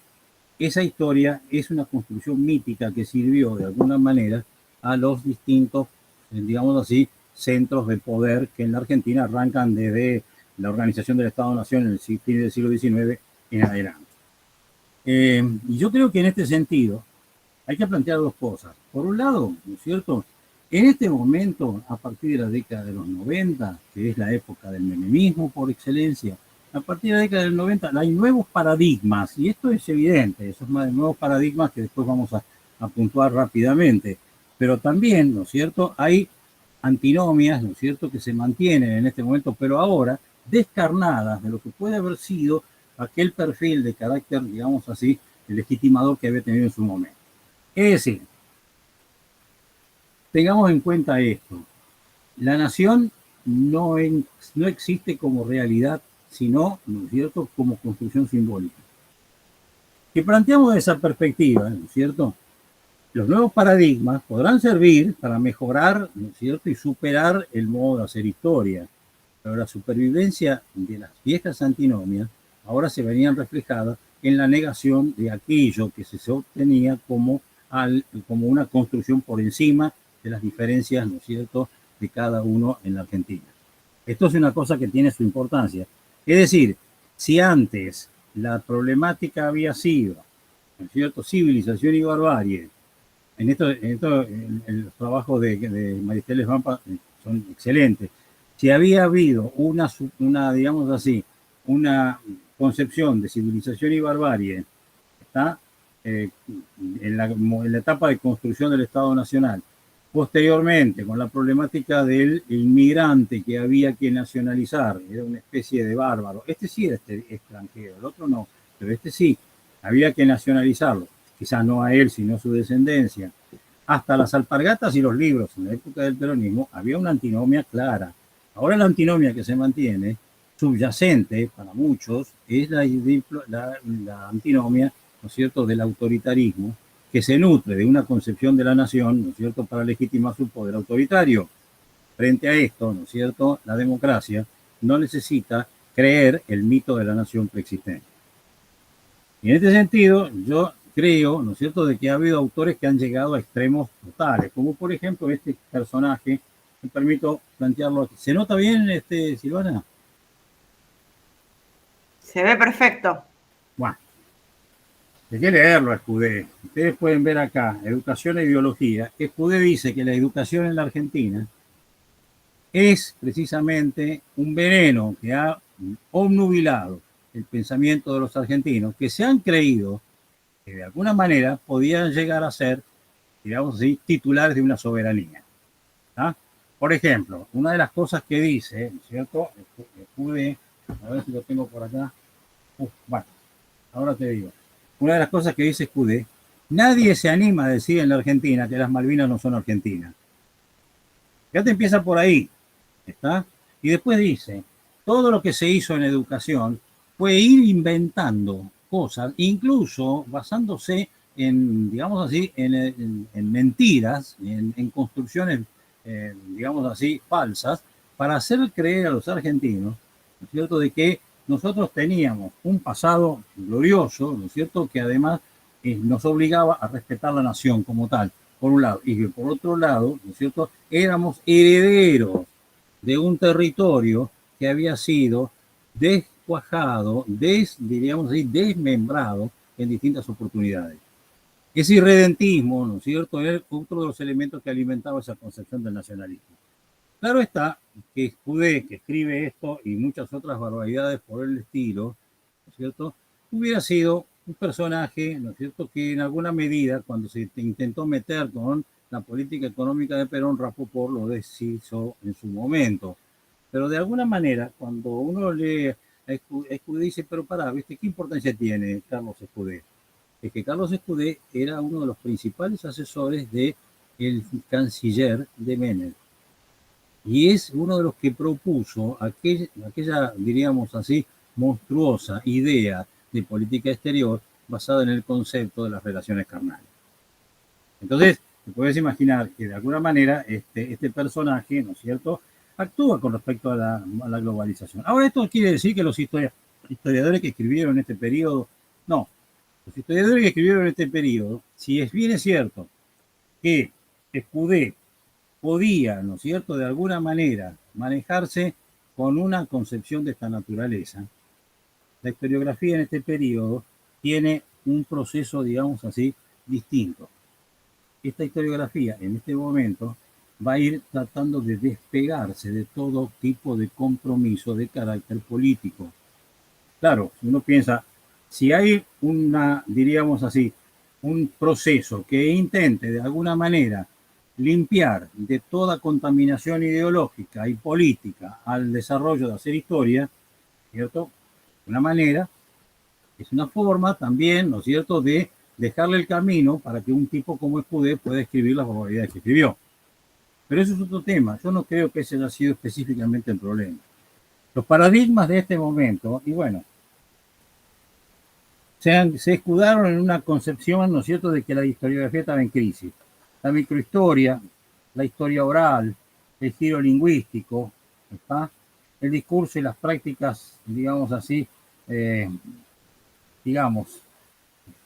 esa historia es una construcción mítica que sirvió de alguna manera a los distintos, digamos así, centros de poder que en la Argentina arrancan desde la organización del Estado-Nación en el fin del siglo XIX en adelante. Y yo creo que en este sentido hay que plantear dos cosas. Por un lado, ¿no es cierto?, en este momento, a partir de la década de los 90, que es la época del menemismo por excelencia, a partir de la década del 90 hay nuevos paradigmas, y esto es evidente, esos nuevos paradigmas que después vamos a puntuar rápidamente, pero también, ¿no es cierto?, hay antinomias, ¿no es cierto?, que se mantienen en este momento, pero ahora descarnadas de lo que puede haber sido aquel perfil de carácter, digamos así, el legitimador que había tenido en su momento. Es decir, tengamos en cuenta esto, la nación no existe como realidad, sino, ¿no es cierto?, como construcción simbólica. Si planteamos esa perspectiva, ¿no es cierto?, los nuevos paradigmas podrán servir para mejorar, ¿no es cierto?, y superar el modo de hacer historia, pero la supervivencia de las viejas antinomias ahora se venían reflejadas en la negación de aquello que se obtenía como una construcción por encima de las diferencias, ¿no es cierto?, de cada uno en la Argentina. Esto es una cosa que tiene su importancia. Es decir, si antes la problemática había sido, ¿no es cierto?, civilización y barbarie, en los trabajos de Maristeles Vampa son excelentes. Si había habido una, digamos así, una concepción de civilización y barbarie, ¿está?, en la etapa de construcción del Estado Nacional, posteriormente con la problemática del inmigrante que había que nacionalizar, era una especie de bárbaro, este sí era extranjero, el otro no, pero este sí, había que nacionalizarlo, quizás no a él, sino a su descendencia. Hasta las alpargatas y los libros en la época del peronismo había una antinomia clara. Ahora la antinomia que se mantiene, subyacente para muchos, es la antinomia, ¿no es cierto?, del autoritarismo, que se nutre de una concepción de la nación, ¿no es cierto?, para legitimar su poder autoritario. Frente a esto, ¿no es cierto?, la democracia no necesita creer el mito de la nación preexistente. Y en este sentido, yo creo, ¿no es cierto?, de que ha habido autores que han llegado a extremos totales, como por ejemplo este personaje, me permito plantearlo aquí. ¿Se nota bien, Silvana? Se ve perfecto. Bueno, hay que leerlo a Escudé. Ustedes pueden ver acá, Educación e Ideología. Escudé dice que la educación en la Argentina es precisamente un veneno que ha obnubilado el pensamiento de los argentinos, que se han creído que de alguna manera podían llegar a ser, digamos así, titulares de una soberanía. ¿Ah? Por ejemplo, una de las cosas que dice, ¿cierto? Escudé, a ver si lo tengo por acá. Bueno, ahora te digo. Una de las cosas que dice Escudé, nadie se anima a decir en la Argentina que las Malvinas no son argentinas. Ya te empieza por ahí, ¿está? Y después dice, todo lo que se hizo en educación fue ir inventando cosas, incluso basándose en, digamos así, en mentiras, en construcciones, digamos así, falsas, para hacer creer a los argentinos, ¿no es cierto?, de que nosotros teníamos un pasado glorioso, ¿no es cierto?, que además nos obligaba a respetar la nación como tal, por un lado, y que por otro lado, ¿no es cierto?, éramos herederos de un territorio que había sido descuajado, diríamos así, desmembrado en distintas oportunidades. Ese irredentismo, ¿no es cierto?, es otro de los elementos que alimentaba esa concepción del nacionalismo. Claro está que Escudé, que escribe esto y muchas otras barbaridades por el estilo, ¿no es cierto?, hubiera sido un personaje, ¿no es cierto?, que en alguna medida, cuando se intentó meter con la política económica de Perón, Rapoport lo deshizo en su momento. Pero de alguna manera, cuando uno lee a Escudé, dice, pero pará, ¿viste? ¿Qué importancia tiene Carlos Escudé? Es que Carlos Escudé era uno de los principales asesores del canciller de Menem. Y es uno de los que propuso aquella, diríamos así, monstruosa idea de política exterior basada en el concepto de las relaciones carnales. Entonces, te puedes imaginar que de alguna manera este personaje, ¿no es cierto?, actúa con respecto a la globalización. Ahora, esto quiere decir que los historiadores que escribieron en este periodo, no, los historiadores que escribieron en este periodo, si es bien es cierto que Escudé podía, ¿no es cierto?, de alguna manera manejarse con una concepción de esta naturaleza, la historiografía en este periodo tiene un proceso, digamos así, distinto. Esta historiografía en este momento va a ir tratando de despegarse de todo tipo de compromiso de carácter político. Claro, si uno piensa, si hay diríamos así, un proceso que intente de alguna manera limpiar de toda contaminación ideológica y política al desarrollo de hacer historia, ¿cierto? Una manera, es una forma también, ¿no es cierto?, de dejarle el camino para que un tipo como Escudé pueda escribir las barbaridades que escribió. Pero eso es otro tema. Yo no creo que ese haya sido específicamente el problema. Los paradigmas de este momento, y bueno, se escudaron en una concepción, ¿no es cierto?, de que la historiografía estaba en crisis. La microhistoria, la historia oral, el giro lingüístico, ¿está?, el discurso y las prácticas, digamos así, digamos,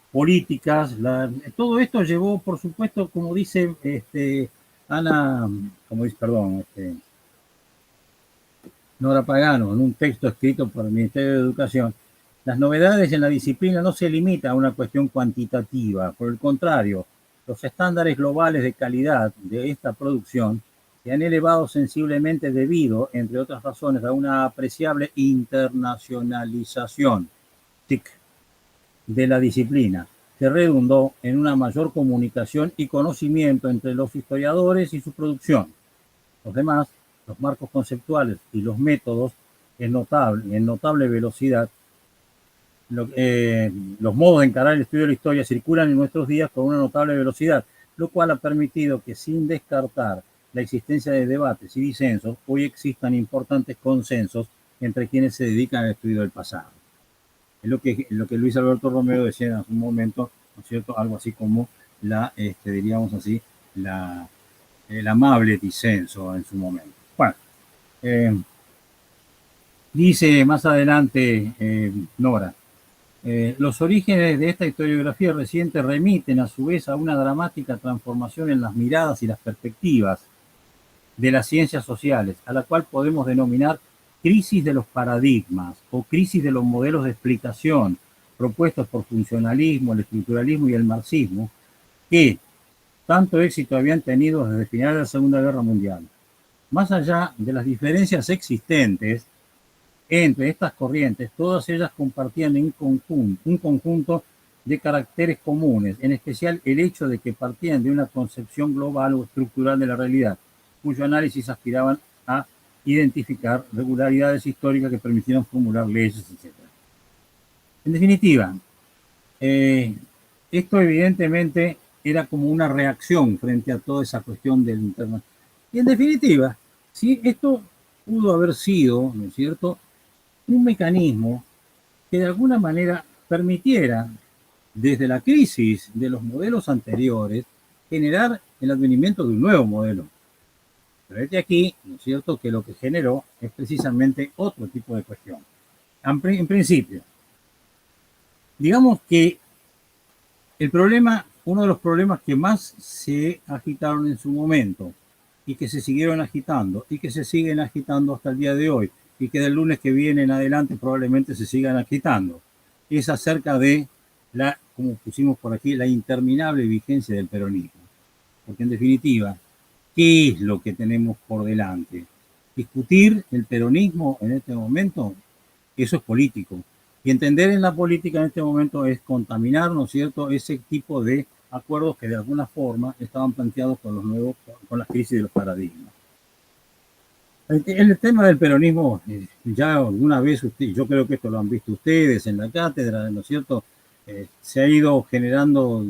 políticas, todo esto llevó, por supuesto, como dice Ana, como dice, perdón, Nora Pagano, en un texto escrito por el Ministerio de Educación, las novedades en la disciplina no se limitan a una cuestión cuantitativa, por el contrario, los estándares globales de calidad de esta producción se han elevado sensiblemente debido, entre otras razones, a una apreciable internacionalización de la disciplina, que redundó en una mayor comunicación y conocimiento entre los historiadores y su producción. Los demás, los marcos conceptuales y los métodos en notable velocidad, los modos de encarar el estudio de la historia circulan en nuestros días con una notable velocidad, lo cual ha permitido que, sin descartar la existencia de debates y disensos, hoy existan importantes consensos entre quienes se dedican al estudio del pasado. Es lo que Luis Alberto Romero decía en un momento, ¿no es cierto?, algo así como diríamos así, el amable disenso en su momento. Bueno, dice más adelante Nora, los orígenes de esta historiografía reciente remiten a su vez a una dramática transformación en las miradas y las perspectivas de las ciencias sociales, a la cual podemos denominar crisis de los paradigmas o crisis de los modelos de explicación propuestos por funcionalismo, el estructuralismo y el marxismo, que tanto éxito habían tenido desde el final de la Segunda Guerra Mundial. Más allá de las diferencias existentes entre estas corrientes, todas ellas compartían un conjunto de caracteres comunes, en especial el hecho de que partían de una concepción global o estructural de la realidad, cuyo análisis aspiraban a identificar regularidades históricas que permitieran formular leyes, etc. En definitiva, esto evidentemente era como una reacción frente a toda esa cuestión del internet. Y en definitiva, si esto pudo haber sido, ¿no es cierto?, un mecanismo que de alguna manera permitiera, desde la crisis de los modelos anteriores, generar el advenimiento de un nuevo modelo. Pero este aquí, ¿no es cierto?, que lo que generó es precisamente otro tipo de cuestión. En principio, digamos que el problema, uno de los problemas que más se agitaron en su momento y que se siguieron agitando y que se siguen agitando hasta el día de hoy y que del lunes que viene en adelante probablemente se sigan agitando, es acerca de la, como pusimos por aquí, la interminable vigencia del peronismo. Porque en definitiva, ¿qué es lo que tenemos por delante? Discutir el peronismo en este momento, eso es político. Y entender en la política en este momento es contaminar, ¿no es cierto?, ese tipo de acuerdos que de alguna forma estaban planteados con las crisis de los paradigmas. El tema del peronismo, ya alguna vez yo creo que esto lo han visto ustedes en la cátedra, ¿no es cierto?, se ha ido generando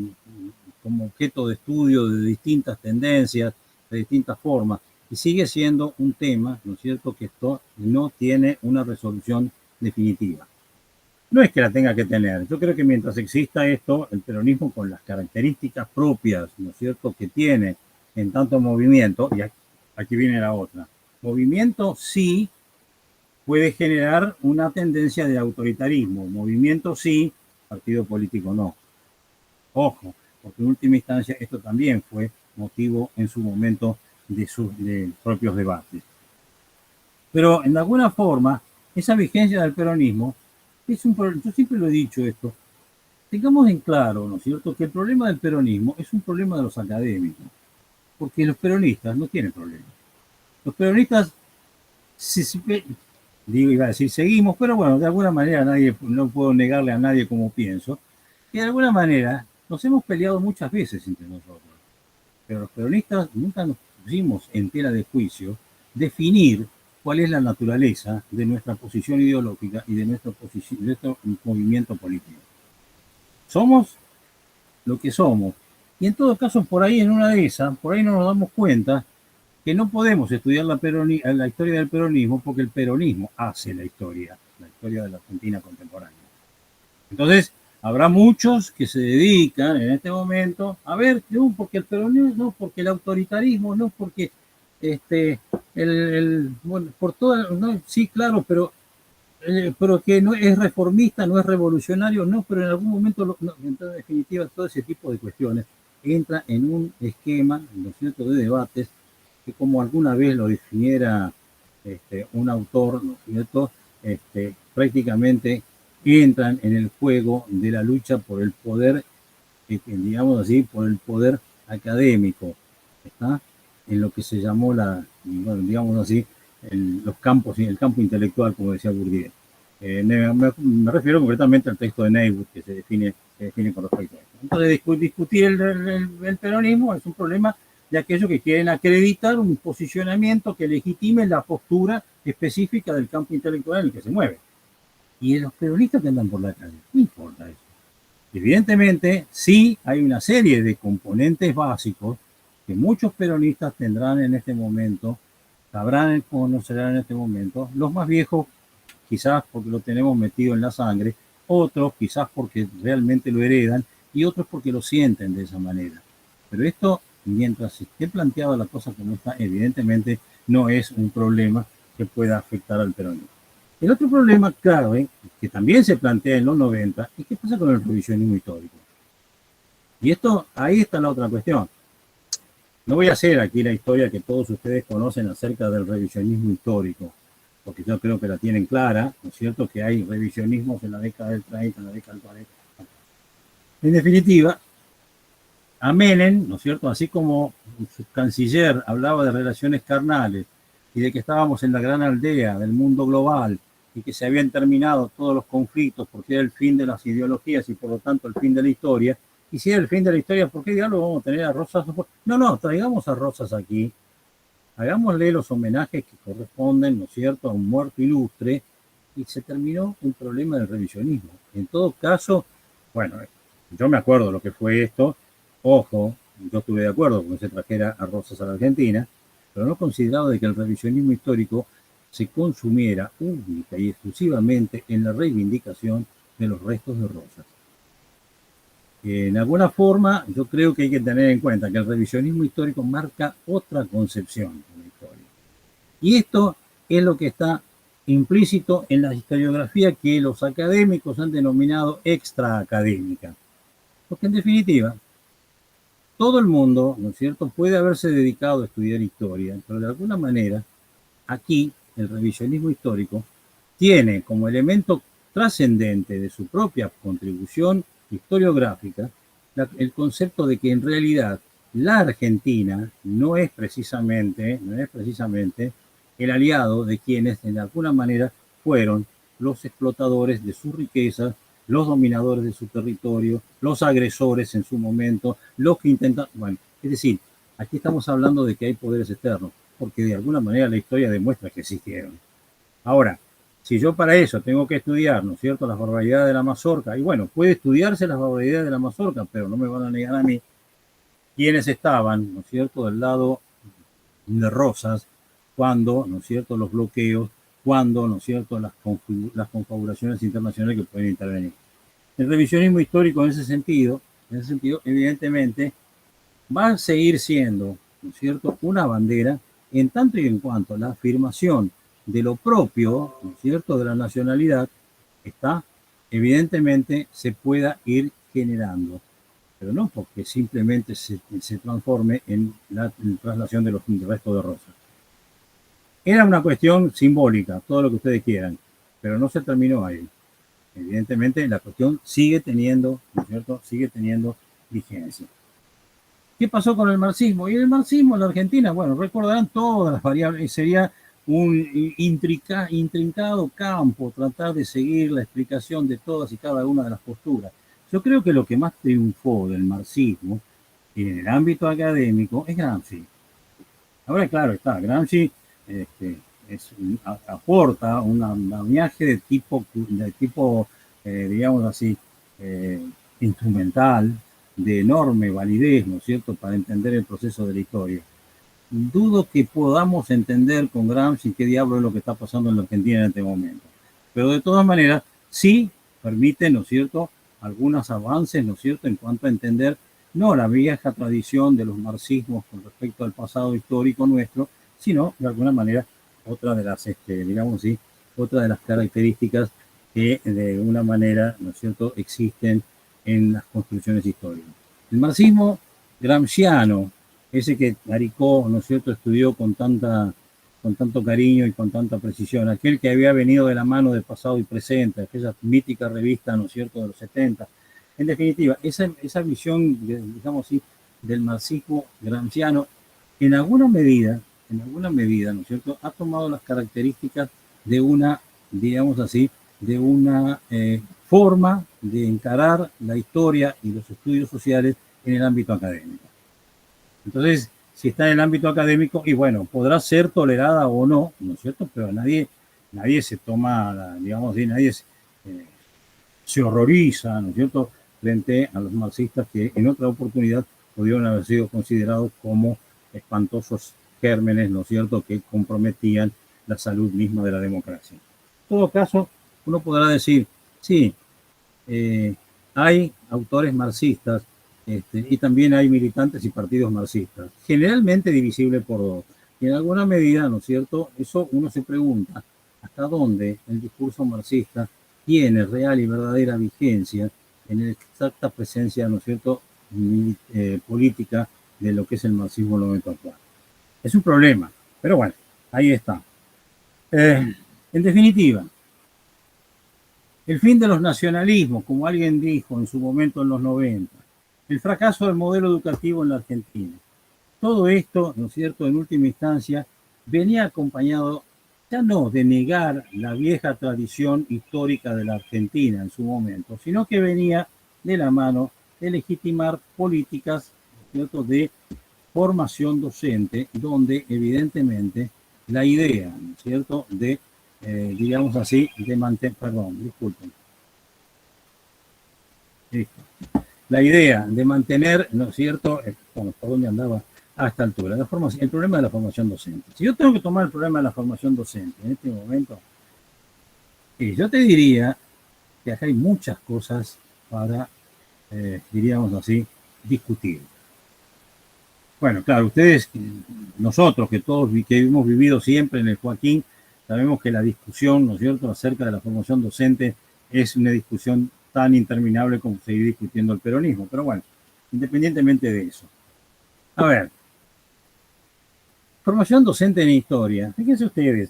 como objeto de estudio de distintas tendencias, de distintas formas, y sigue siendo un tema, ¿no es cierto?, que esto no tiene una resolución definitiva. No es que la tenga que tener, yo creo que mientras exista esto, el peronismo con las características propias, ¿no es cierto?, que tiene en tanto movimiento, y aquí viene la otra, movimiento sí puede generar una tendencia de autoritarismo, movimiento sí, partido político no. Ojo, porque en última instancia esto también fue motivo en su momento de sus propios debates. Pero en alguna forma, esa vigencia del peronismo, yo siempre lo he dicho esto, tengamos en claro, ¿no es cierto?, que el problema del peronismo es un problema de los académicos, porque los peronistas no tienen problemas. Los peronistas, iba a decir seguimos, pero bueno, de alguna manera no puedo negarle a nadie como pienso, que de alguna manera nos hemos peleado muchas veces entre nosotros. Pero los peronistas nunca nos pusimos en tela de juicio definir cuál es la naturaleza de nuestra posición ideológica y de nuestro movimiento político. Somos lo que somos. Y en todo caso, por ahí en una de esas, por ahí no nos damos cuenta que no podemos estudiar la historia del peronismo porque el peronismo hace la historia de la Argentina contemporánea. Entonces, habrá muchos que se dedican en este momento a ver, no, porque el peronismo, no, porque el autoritarismo, no, porque bueno, por toda, no, sí, claro, pero que no es reformista, no es revolucionario, no, pero en algún momento, en definitiva, todo ese tipo de cuestiones entra en un esquema, ¿no es cierto?, de debates que, como alguna vez lo definiera un autor, ¿no es cierto?, prácticamente entran en el juego de la lucha por el poder, digamos así, por el poder académico, ¿está?, en lo que se llamó bueno, digamos así, los campos, el campo intelectual, como decía Bourdieu. Me refiero concretamente al texto de Neywood que se define con respecto a esto. Entonces, discutir el peronismo es un problema de aquellos que quieren acreditar un posicionamiento que legitime la postura específica del campo intelectual en el que se mueve. Y los peronistas que andan por la calle, no importa eso. Evidentemente, sí hay una serie de componentes básicos que muchos peronistas tendrán en este momento, sabrán, conocerán en este momento, los más viejos quizás porque lo tenemos metido en la sangre, otros quizás porque realmente lo heredan, y otros porque lo sienten de esa manera. Pero esto, mientras esté planteada la cosa como está, evidentemente no es un problema que pueda afectar al peronismo. El otro problema clave, que también se plantea en los 90, es qué pasa con el revisionismo histórico. Y esto, ahí está la otra cuestión. No voy a hacer aquí la historia que todos ustedes conocen acerca del revisionismo histórico, porque yo creo que la tienen clara, ¿no es cierto?, que hay revisionismos en la década del 30, en la década del 40. En definitiva, a Menem, ¿no es cierto?, así como su canciller hablaba de relaciones carnales y de que estábamos en la gran aldea del mundo global y que se habían terminado todos los conflictos porque era el fin de las ideologías y por lo tanto el fin de la historia, y si era el fin de la historia, ¿por qué diablos vamos a tener a Rosas? No, traigamos a Rosas aquí, hagámosle los homenajes que corresponden, ¿no es cierto?, a un muerto ilustre, y se terminó un problema del revisionismo. En todo caso, bueno, yo me acuerdo lo que fue esto, ojo, yo estuve de acuerdo con que se trajera a Rosas a la Argentina, pero no considerado de que el revisionismo histórico se consumiera única y exclusivamente en la reivindicación de los restos de Rosas. En alguna forma, yo creo que hay que tener en cuenta que el revisionismo histórico marca otra concepción de la historia. Y esto es lo que está implícito en la historiografía que los académicos han denominado extraacadémica. Porque en definitiva, todo el mundo, ¿no es cierto?, puede haberse dedicado a estudiar historia, pero de alguna manera, aquí, el revisionismo histórico tiene como elemento trascendente de su propia contribución historiográfica el concepto de que en realidad la Argentina no es precisamente el aliado de quienes de alguna manera fueron los explotadores de su riqueza, los dominadores de su territorio, los agresores en su momento, los que intentan, bueno, es decir, aquí estamos hablando de que hay poderes externos, porque de alguna manera la historia demuestra que existieron. Ahora, si yo para eso tengo que estudiar, ¿no es cierto?, las barbaridades de la mazorca, y bueno, puede estudiarse las barbaridades de la mazorca, pero no me van a negar a mí quiénes estaban, ¿no es cierto?, del lado de Rosas, cuando, ¿no es cierto?, los bloqueos, cuando, ¿no es cierto?, las confabulaciones internacionales que pueden intervenir. El revisionismo histórico en ese sentido, evidentemente, va a seguir siendo, ¿no es cierto?, una bandera en tanto y en cuanto la afirmación de lo propio, ¿no es cierto?, de la nacionalidad, evidentemente se pueda ir generando, pero no porque simplemente se transforme en la traslación de los restos de Rosas. Era una cuestión simbólica, todo lo que ustedes quieran, pero no se terminó ahí. Evidentemente la cuestión sigue teniendo, ¿no es cierto?, sigue teniendo vigencia. ¿Qué pasó con el marxismo? Y el marxismo en la Argentina, bueno, recordarán todas las variables, sería un intrincado campo tratar de seguir la explicación de todas y cada una de las posturas. Yo creo que lo que más triunfó del marxismo en el ámbito académico es Gramsci. Ahora, claro, está, Gramsci aporta un andamiaje de tipo digamos así, instrumental, de enorme validez, ¿no es cierto?, para entender el proceso de la historia. Dudo que podamos entender con Gramsci qué diablo es lo que está pasando en la Argentina en este momento. Pero de todas maneras, sí permite, ¿no es cierto?, algunos avances, ¿no es cierto?, en cuanto a entender no la vieja tradición de los marxismos con respecto al pasado histórico nuestro, sino, de alguna manera, otra de las, digamos así, otra de las características que de una manera, ¿no es cierto?, existen en las construcciones históricas. El marxismo gramsciano, ese que Aricó, ¿no es cierto?, estudió con tanto cariño y con tanta precisión, aquel que había venido de la mano del pasado y presente, aquella mítica revista, ¿no es cierto?, de los 70. En definitiva, esa visión, digamos así, del marxismo gramsciano, en alguna medida, ¿no es cierto?, ha tomado las características de una, digamos así, de una forma de encarar la historia y los estudios sociales en el ámbito académico. Entonces, si está en el ámbito académico, y bueno, podrá ser tolerada o no, ¿no es cierto?, pero nadie se toma, digamos así, nadie se horroriza, ¿no es cierto?, frente a los marxistas que en otra oportunidad pudieron haber sido considerados como espantosos gérmenes, ¿no es cierto?, que comprometían la salud misma de la democracia. En todo caso, uno podrá decir, sí, hay autores marxistas, y también hay militantes y partidos marxistas, generalmente divisible por dos. Y en alguna medida, ¿no es cierto?, eso uno se pregunta, ¿hasta dónde el discurso marxista tiene real y verdadera vigencia en exacta presencia, ¿no es cierto?, política de lo que es el marxismo en el momento actual? Es un problema, pero bueno, ahí está. En definitiva, el fin de los nacionalismos, como alguien dijo en su momento en los 90, el fracaso del modelo educativo en la Argentina. Todo esto, ¿no es cierto?, en última instancia, venía acompañado ya no de negar la vieja tradición histórica de la Argentina en su momento, sino que venía de la mano de legitimar políticas, ¿no es cierto?, de formación docente, donde evidentemente la idea, ¿no es cierto?, de digamos así, de mantener, perdón, disculpen. Listo. La idea de mantener, ¿no es cierto?, bueno, ¿por dónde andaba? A esta altura, el problema de la formación docente. Si yo tengo que tomar el problema de la formación docente en este momento, yo te diría que acá hay muchas cosas para, diríamos así, discutir. Bueno, claro, ustedes, nosotros que todos que hemos vivido siempre en el Joaquín, sabemos que la discusión, ¿no es cierto?, acerca de la formación docente es una discusión tan interminable como seguir discutiendo el peronismo. Pero bueno, independientemente de eso. A ver, formación docente en historia. Fíjense ustedes,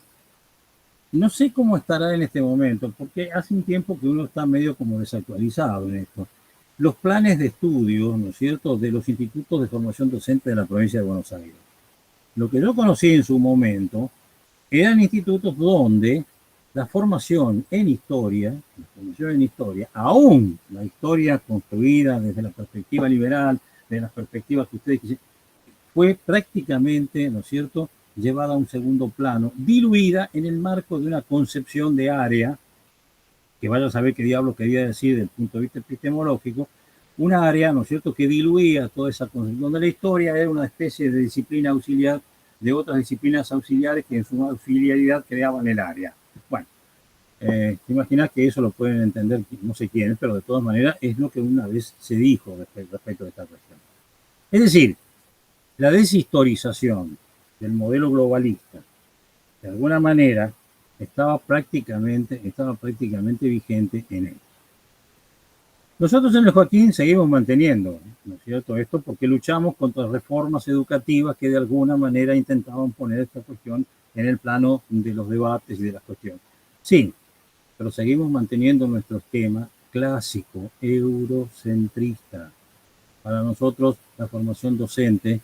no sé cómo estará en este momento, porque hace un tiempo que uno está medio como desactualizado en esto. Los planes de estudio, ¿no es cierto?, de los institutos de formación docente de la provincia de Buenos Aires. Lo que yo conocí en su momento eran institutos donde la formación en historia, aún la historia construida desde la perspectiva liberal, de las perspectivas que ustedes quisieron, fue prácticamente, ¿no es cierto?, llevada a un segundo plano, diluida en el marco de una concepción de área, que vaya a saber qué diablo quería decir desde el punto de vista epistemológico, una área, ¿no es cierto?, que diluía toda esa concepción, donde la historia era una especie de disciplina auxiliar de otras disciplinas auxiliares que en su auxiliaridad creaban el área. Bueno, te imaginas que eso lo pueden entender no sé quiénes, pero de todas maneras es lo que una vez se dijo respecto a esta cuestión. Es decir, la deshistorización del modelo globalista, de alguna manera, estaba prácticamente vigente en él. Nosotros en el Joaquín seguimos manteniendo, ¿no es cierto?, esto porque luchamos contra reformas educativas que de alguna manera intentaban poner esta cuestión en el plano de los debates y de las cuestiones. Sí, pero seguimos manteniendo nuestro esquema clásico, eurocentrista. Para nosotros la formación docente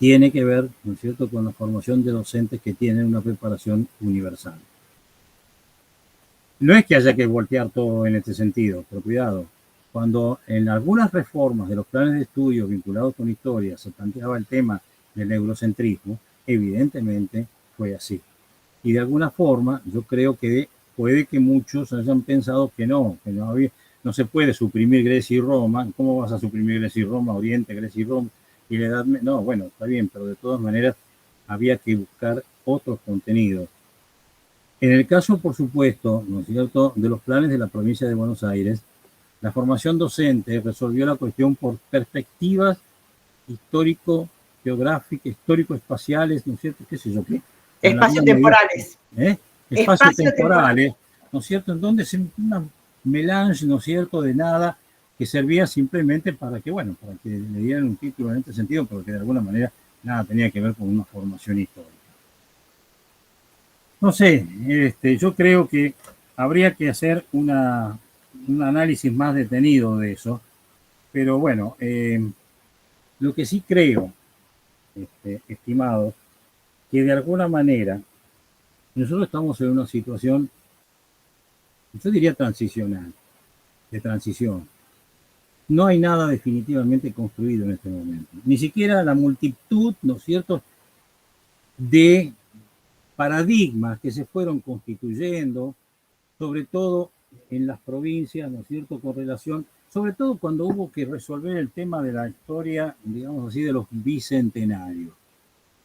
tiene que ver, ¿no es cierto?, con la formación de docentes que tienen una preparación universal. No es que haya que voltear todo en este sentido, pero cuidado. Cuando en algunas reformas de los planes de estudio vinculados con historia se planteaba el tema del eurocentrismo, evidentemente fue así. Y de alguna forma yo creo que puede que muchos hayan pensado que no no se puede suprimir Grecia y Roma. ¿Cómo vas a suprimir Grecia y Roma, Oriente, Grecia y Roma? Y la edad, no, bueno, está bien, pero de todas maneras había que buscar otros contenidos. En el caso, por supuesto, ¿no es cierto?, de los planes de la provincia de Buenos Aires, la formación docente resolvió la cuestión por perspectivas histórico-geográficas, histórico-espaciales, ¿no es cierto?, qué sé yo qué. Espacio-temporales. Espacio-temporales, ¿no es cierto?, en donde se una melange, ¿no es cierto?, de nada, que servía simplemente para que, bueno, para que le dieran un título en este sentido, porque de alguna manera nada tenía que ver con una formación histórica. No sé, yo creo que habría que hacer un análisis más detenido de eso, pero bueno, lo que sí creo, estimados, que de alguna manera nosotros estamos en una situación, yo diría transicional, de transición. No hay nada definitivamente construido en este momento, ni siquiera la multitud, ¿no es cierto?, de paradigmas que se fueron constituyendo, sobre todo en las provincias, ¿no es cierto?, con relación, sobre todo cuando hubo que resolver el tema de la historia, digamos así, de los bicentenarios.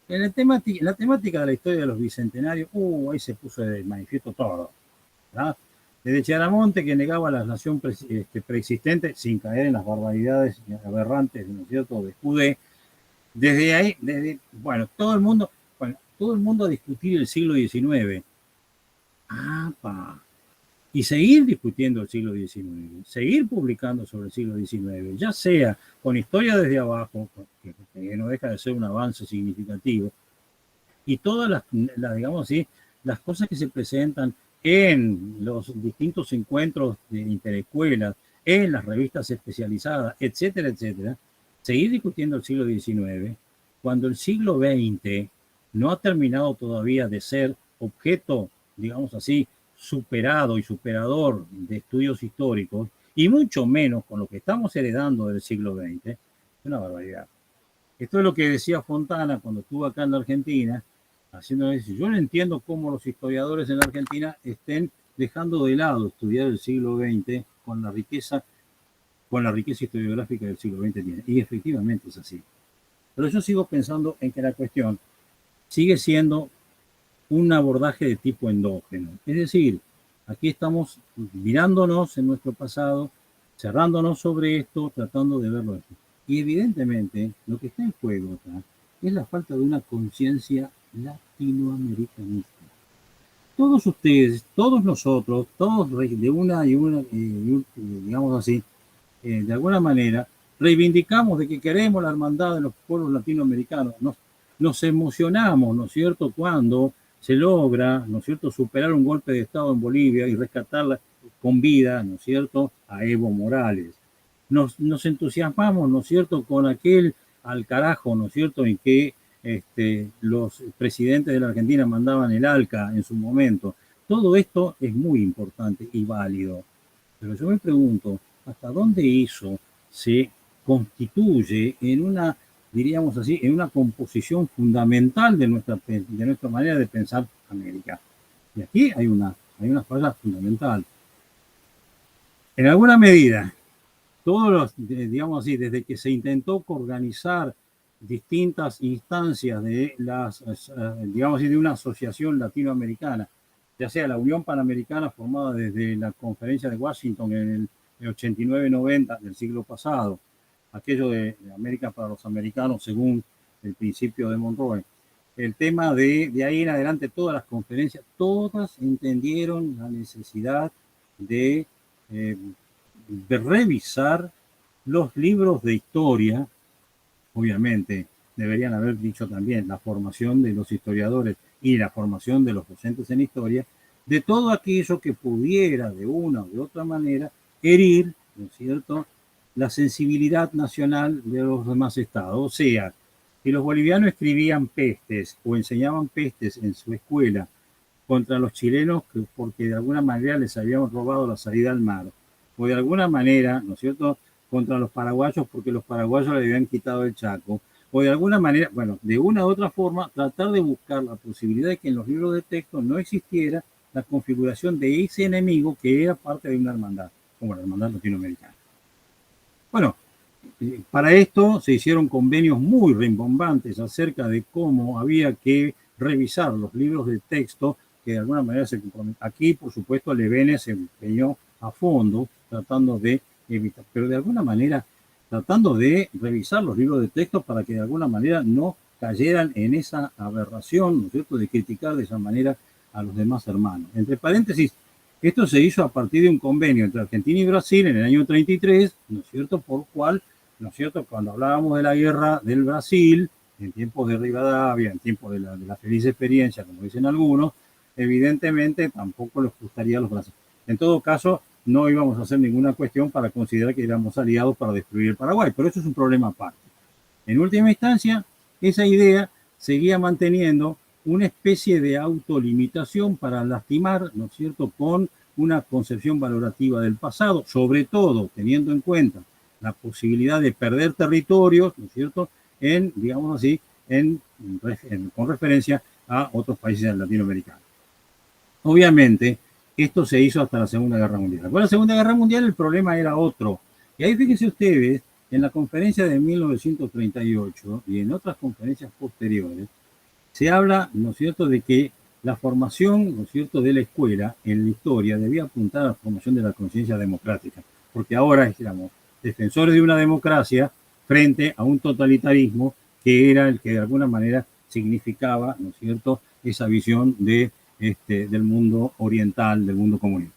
En la temática de la historia de los bicentenarios, ahí se puso de manifiesto todo, ¿verdad? Desde Chiaramonte, que negaba la nación preexistente sin caer en las barbaridades aberrantes, ¿no es cierto?, de Judé. Desde ahí, bueno, todo el mundo a discutir el siglo XIX. Y seguir discutiendo el siglo XIX, seguir publicando sobre el siglo XIX, ya sea con historia desde abajo, que no deja de ser un avance significativo, y todas digamos así, las cosas que se presentan en los distintos encuentros de interescuelas, en las revistas especializadas, etcétera, etcétera, seguir discutiendo el siglo XIX, cuando el siglo XX no ha terminado todavía de ser objeto, digamos así, superado y superador de estudios históricos, y mucho menos con lo que estamos heredando del siglo XX, es una barbaridad. Esto es lo que decía Fontana cuando estuvo acá en la Argentina, haciendo eso. Yo no entiendo cómo los historiadores en la Argentina estén dejando de lado estudiar el siglo XX con la riqueza historiográfica del siglo XX tiene. Y efectivamente es así. Pero yo sigo pensando en que la cuestión sigue siendo un abordaje de tipo endógeno. Es decir, aquí estamos mirándonos en nuestro pasado, cerrándonos sobre esto, tratando de verlo esto. Y evidentemente lo que está en juego acá es la falta de una conciencia latinoamericanista. Todos ustedes, todos nosotros, todos de una y una, digamos así, de alguna manera, reivindicamos de que queremos la hermandad de los pueblos latinoamericanos. Nos emocionamos, ¿no es cierto?, cuando se logra, ¿no es cierto?, superar un golpe de Estado en Bolivia y rescatarla con vida, ¿no es cierto?, a Evo Morales. Nos entusiasmamos, ¿no es cierto?, con aquel al carajo, ¿no es cierto?, en que los presidentes de la Argentina mandaban el ALCA en su momento. Todo esto es muy importante y válido. Pero yo me pregunto, ¿hasta dónde eso se constituye en una, diríamos así, en una composición fundamental de nuestra manera de pensar América? Y aquí hay una falla fundamental. En alguna medida, digamos así, desde que se intentó organizar distintas instancias de digamos así, de una asociación latinoamericana, ya sea la Unión Panamericana formada desde la Conferencia de Washington en el 89-90 del siglo pasado, aquello de América para los americanos según el principio de Monroe. El tema de ahí en adelante, todas las conferencias, todas entendieron la necesidad de revisar los libros de historia. Obviamente, deberían haber dicho también la formación de los historiadores y la formación de los docentes en historia, de todo aquello que pudiera de una o de otra manera herir, ¿no es cierto?, la sensibilidad nacional de los demás estados. O sea, si los bolivianos escribían pestes o enseñaban pestes en su escuela contra los chilenos porque de alguna manera les habíamos robado la salida al mar, o de alguna manera, ¿no es cierto?, contra los paraguayos porque los paraguayos le habían quitado el Chaco, o de alguna manera, bueno, de una u otra forma, tratar de buscar la posibilidad de que en los libros de texto no existiera la configuración de ese enemigo que era parte de una hermandad, como la hermandad latinoamericana. Bueno, para esto se hicieron convenios muy rimbombantes acerca de cómo había que revisar los libros de texto que de alguna manera se comprometían. Aquí, por supuesto, Levene se empeñó a fondo tratando de evitar, pero de alguna manera tratando de revisar los libros de texto para que de alguna manera no cayeran en esa aberración, ¿no es cierto?, de criticar de esa manera a los demás hermanos. Entre paréntesis, esto se hizo a partir de un convenio entre Argentina y Brasil en el año 33, ¿no es cierto?, por cual, ¿no es cierto?, cuando hablábamos de la guerra del Brasil, en tiempos de Rivadavia, en tiempos de la feliz experiencia, como dicen algunos, evidentemente tampoco les gustaría a los brasileños. En todo caso, no íbamos a hacer ninguna cuestión para considerar que éramos aliados para destruir el Paraguay, pero eso es un problema aparte. En última instancia, esa idea seguía manteniendo una especie de autolimitación para lastimar, ¿no es cierto?, con una concepción valorativa del pasado, sobre todo teniendo en cuenta la posibilidad de perder territorios, ¿no es cierto?, digamos así, con referencia a otros países latinoamericanos. Obviamente, esto se hizo hasta la Segunda Guerra Mundial. Con la Segunda Guerra Mundial el problema era otro. Y ahí fíjense ustedes, en la conferencia de 1938 y en otras conferencias posteriores, se habla, ¿no es cierto?, de que la formación, ¿no es cierto?, de la escuela en la historia debía apuntar a la formación de la conciencia democrática, porque ahora éramos defensores de una democracia frente a un totalitarismo que era el que de alguna manera significaba, ¿no es cierto?, esa visión del mundo oriental, del mundo comunista.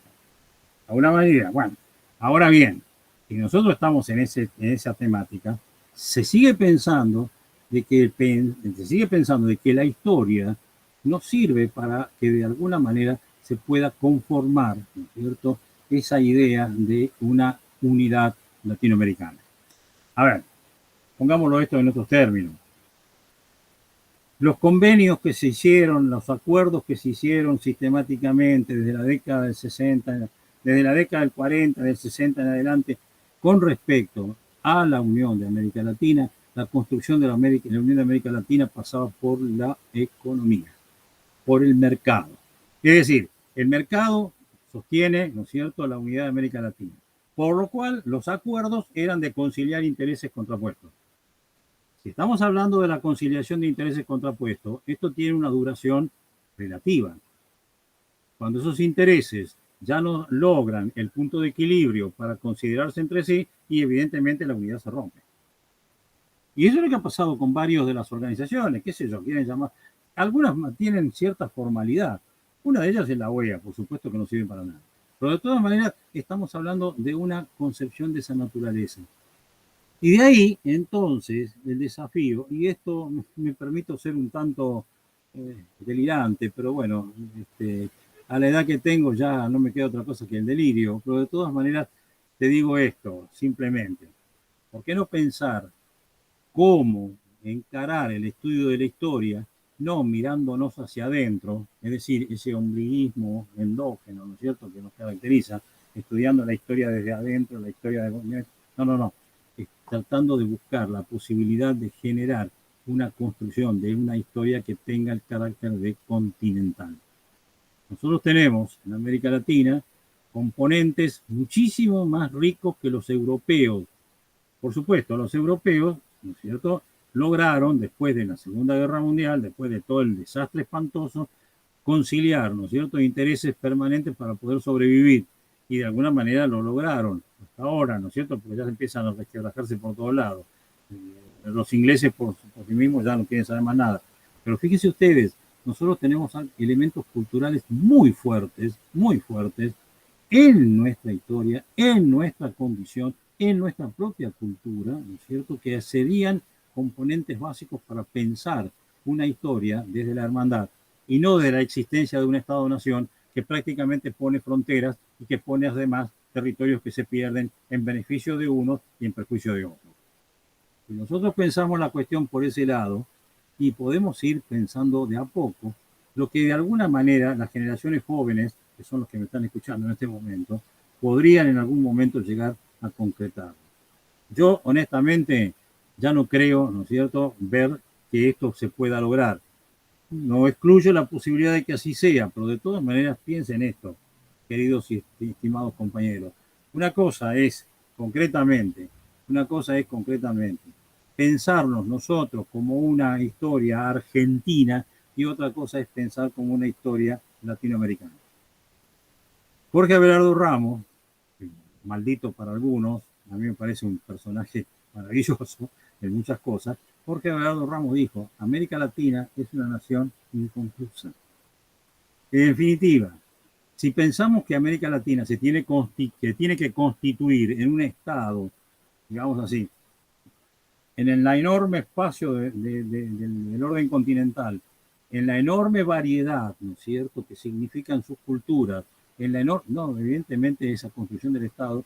De alguna manera, bueno, ahora bien, si nosotros estamos en esa temática, se sigue pensando de que la historia no sirve para que de alguna manera se pueda conformar, ¿no es cierto?, esa idea de una unidad latinoamericana. A ver, pongámoslo esto en otros términos. Los convenios que se hicieron, los acuerdos que se hicieron sistemáticamente desde la década del 60, desde la década del 40, del 60 en adelante, con respecto a la Unión de América Latina, la construcción de la Unión de América Latina pasaba por la economía, por el mercado. Es decir, el mercado sostiene, ¿no es cierto?, la unidad de América Latina, por lo cual los acuerdos eran de conciliar intereses contrapuestos. Si estamos hablando de la conciliación de intereses contrapuestos, esto tiene una duración relativa. Cuando esos intereses ya no logran el punto de equilibrio para considerarse entre sí, y evidentemente la unidad se rompe. Y eso es lo que ha pasado con varias de las organizaciones, qué sé yo, quieren llamar. Algunas tienen cierta formalidad. Una de ellas es la OEA, por supuesto que no sirve para nada. Pero de todas maneras, estamos hablando de una concepción de esa naturaleza. Y de ahí, entonces, el desafío, y esto me permito ser un tanto delirante, pero bueno, a la edad que tengo ya no me queda otra cosa que el delirio, pero de todas maneras te digo esto, simplemente, ¿por qué no pensar cómo encarar el estudio de la historia, no mirándonos hacia adentro, es decir, ese ombliguismo endógeno, ¿no es cierto?, que nos caracteriza, estudiando la historia desde adentro, la historia de... No. Tratando de buscar la posibilidad de generar una construcción de una historia que tenga el carácter de continental. Nosotros tenemos en América Latina componentes muchísimo más ricos que los europeos. Por supuesto, los europeos, ¿no es cierto?, lograron, después de la Segunda Guerra Mundial, después de todo el desastre espantoso, conciliar, ¿no es cierto?, intereses permanentes para poder sobrevivir. Y de alguna manera lo lograron hasta ahora, ¿no es cierto?, porque ya se empiezan a resquebrajarse por todos lados. Los ingleses por sí mismos ya no quieren saber más nada. Pero fíjense ustedes, nosotros tenemos elementos culturales muy fuertes en nuestra historia, en nuestra condición, en nuestra propia cultura, ¿no es cierto?, que serían componentes básicos para pensar una historia desde la hermandad y no de la existencia de un Estado-nación que prácticamente pone fronteras y que pone además territorios que se pierden en beneficio de unos y en perjuicio de otros. Si nosotros pensamos la cuestión por ese lado, y podemos ir pensando de a poco, lo que de alguna manera las generaciones jóvenes, que son los que me están escuchando en este momento, podrían en algún momento llegar a concretar. Yo, honestamente, ya no creo, ¿no es cierto?, ver que esto se pueda lograr. No excluyo la posibilidad de que así sea, pero de todas maneras piensen esto, queridos y estimados compañeros. Una cosa es concretamente pensarnos nosotros como una historia argentina y otra cosa es pensar como una historia latinoamericana. Jorge Abelardo Ramos, maldito para algunos, a mí me parece un personaje maravilloso en muchas cosas. Jorge Abelardo Ramos dijo: América Latina es una nación inconclusa. En definitiva, si pensamos que América Latina se tiene que constituir en un estado, digamos así, en el enorme espacio del orden continental, en la enorme variedad, ¿no es cierto?, que significan sus culturas, no, evidentemente esa construcción del Estado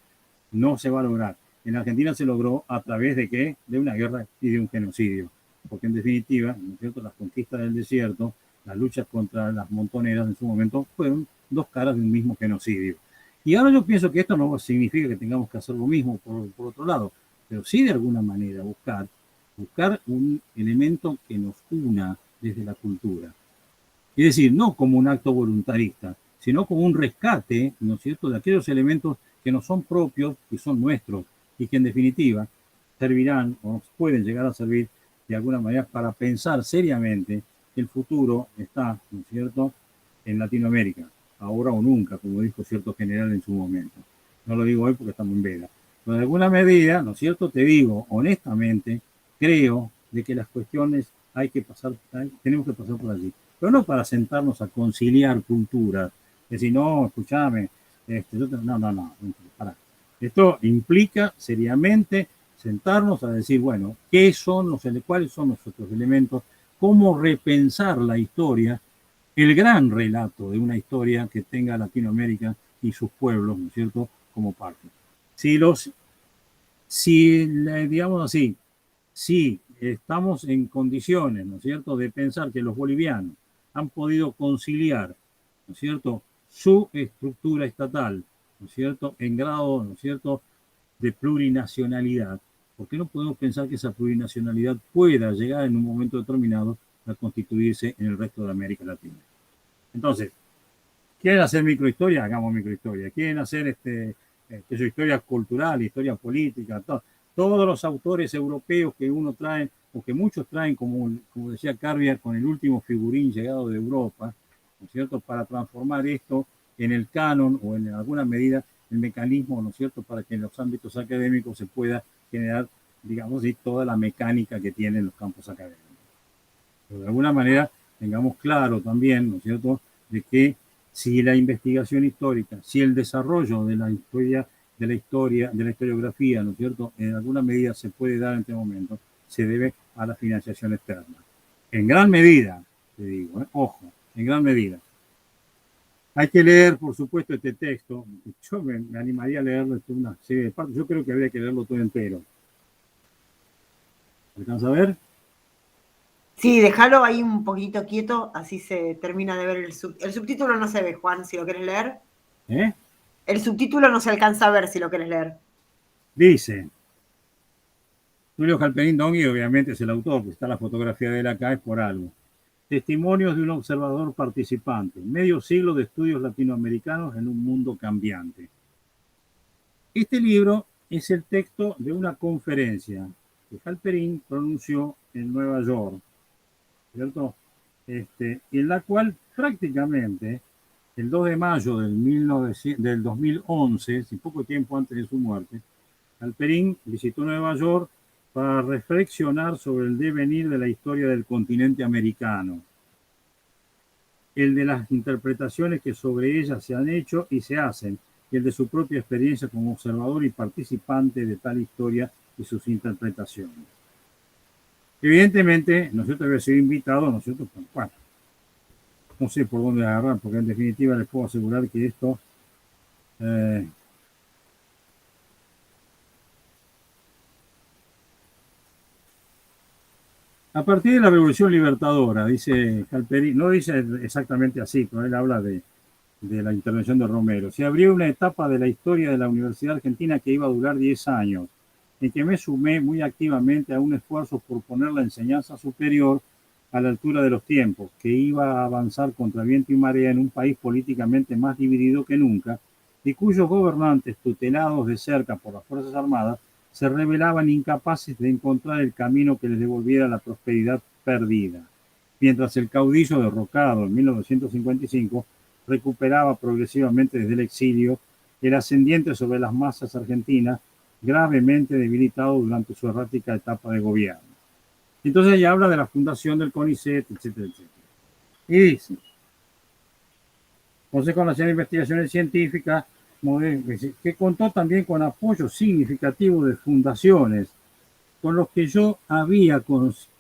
no se va a lograr. En Argentina se logró a través de ¿qué? De una guerra y de un genocidio. Porque en definitiva, ¿no es cierto?, las conquistas del desierto, las luchas contra las montoneras en su momento fueron dos caras de un mismo genocidio. Y ahora yo pienso que esto no significa que tengamos que hacer lo mismo por otro lado, pero sí de alguna manera buscar un elemento que nos una desde la cultura. Es decir, no como un acto voluntarista, sino como un rescate, ¿no es cierto?, de aquellos elementos que nos son propios, que son nuestros, y que en definitiva servirán o nos pueden llegar a servir de alguna manera para pensar seriamente que el futuro está, ¿no es cierto?, en Latinoamérica, ahora o nunca, como dijo cierto general en su momento. No lo digo hoy porque estamos en veda. Pero de alguna medida, ¿no es cierto? Te digo, honestamente, creo de que las cuestiones tenemos que pasar por allí. Pero no para sentarnos a conciliar culturas. Decir, no, escúchame, no, pará. Esto implica seriamente sentarnos a decir, bueno, cuáles son los otros elementos, cómo repensar la historia, el gran relato de una historia que tenga Latinoamérica y sus pueblos, ¿no es cierto?, como parte. Digamos así, si estamos en condiciones, ¿no es cierto?, de pensar que los bolivianos han podido conciliar, ¿no es cierto?, su estructura estatal, ¿no es cierto?, en grado, ¿no es cierto?, de plurinacionalidad, ¿por qué no podemos pensar que esa plurinacionalidad pueda llegar en un momento determinado a constituirse en el resto de América Latina? Entonces, ¿quieren hacer microhistoria? Hagamos microhistoria. ¿Quieren hacer historia cultural, historia política? Todos los autores europeos que uno trae, o que muchos traen, como decía Carviar, con el último figurín llegado de Europa, ¿no es cierto?, para transformar esto en el canon o en alguna medida el mecanismo, ¿no es cierto?, para que en los ámbitos académicos se pueda generar, digamos, toda la mecánica que tienen los campos académicos. Pero de alguna manera tengamos claro también, ¿no es cierto?, de que si la investigación histórica, si el desarrollo de la historiografía, ¿no es cierto?, en alguna medida se puede dar en este momento, se debe a la financiación externa. En gran medida, te digo, ojo, en gran medida. Hay que leer, por supuesto, este texto. Yo me animaría a leerlo una serie de partes. Yo creo que habría que leerlo todo entero. ¿Alcanza a ver? Sí, déjalo ahí un poquito quieto, así se termina de ver el subtítulo. No se ve, Juan, si lo querés leer. El subtítulo no se alcanza a ver si lo querés leer. Dice, Tulio Halperin Dongui, obviamente es el autor, que está la fotografía de él acá, es por algo. Testimonios de un observador participante. Medio siglo de estudios latinoamericanos en un mundo cambiante. Este libro es el texto de una conferencia que Halperin pronunció en Nueva York, ¿cierto? En la cual prácticamente el 2 de mayo del 2011, poco tiempo antes de su muerte, Halperin visitó Nueva York para reflexionar sobre el devenir de la historia del continente americano, el de las interpretaciones que sobre ella se han hecho y se hacen, y el de su propia experiencia como observador y participante de tal historia y sus interpretaciones. Evidentemente, nosotros había sido invitado, nosotros, bueno, no sé por dónde agarrar, porque en definitiva les puedo asegurar que esto a partir de la Revolución Libertadora, dice Halperin, no dice exactamente así, pero él habla de la intervención de Romero, se abrió una etapa de la historia de la Universidad Argentina que iba a durar 10 años, en que me sumé muy activamente a un esfuerzo por poner la enseñanza superior a la altura de los tiempos, que iba a avanzar contra viento y marea en un país políticamente más dividido que nunca, y cuyos gobernantes, tutelados de cerca por las Fuerzas Armadas, se revelaban incapaces de encontrar el camino que les devolviera la prosperidad perdida. Mientras el caudillo derrocado en 1955 recuperaba progresivamente desde el exilio el ascendiente sobre las masas argentinas, gravemente debilitado durante su errática etapa de gobierno. Entonces ella habla de la fundación del CONICET, etcétera, etcétera. Y dice, Consejo Nacional de Investigaciones Científicas, que contó también con apoyo significativo de fundaciones, con los que yo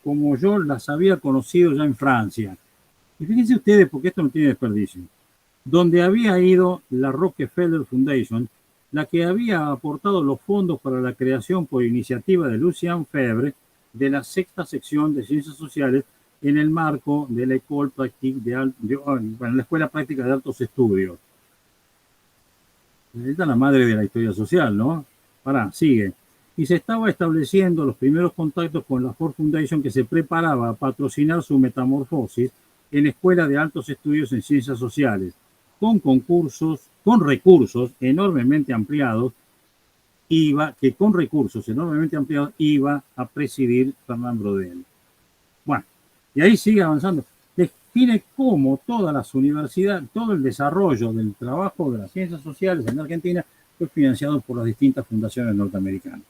como yo las había conocido ya en Francia. Y fíjense ustedes, porque esto no tiene desperdicio, donde había ido la Rockefeller Foundation, la que había aportado los fondos para la creación por iniciativa de Lucien Febvre de la sexta sección de Ciencias Sociales en el marco de la la Escuela Práctica de Altos Estudios. Esta es la madre de la historia social, ¿no? Sigue. Y se estaba estableciendo los primeros contactos con la Ford Foundation, que se preparaba a patrocinar su metamorfosis en Escuela de Altos Estudios en Ciencias Sociales, con recursos enormemente ampliados, iba a presidir Fernán Braudel. Bueno, y ahí sigue avanzando. ¿Qué define cómo todas las universidades, todo el desarrollo del trabajo de las ciencias sociales en Argentina fue financiado por las distintas fundaciones norteamericanas.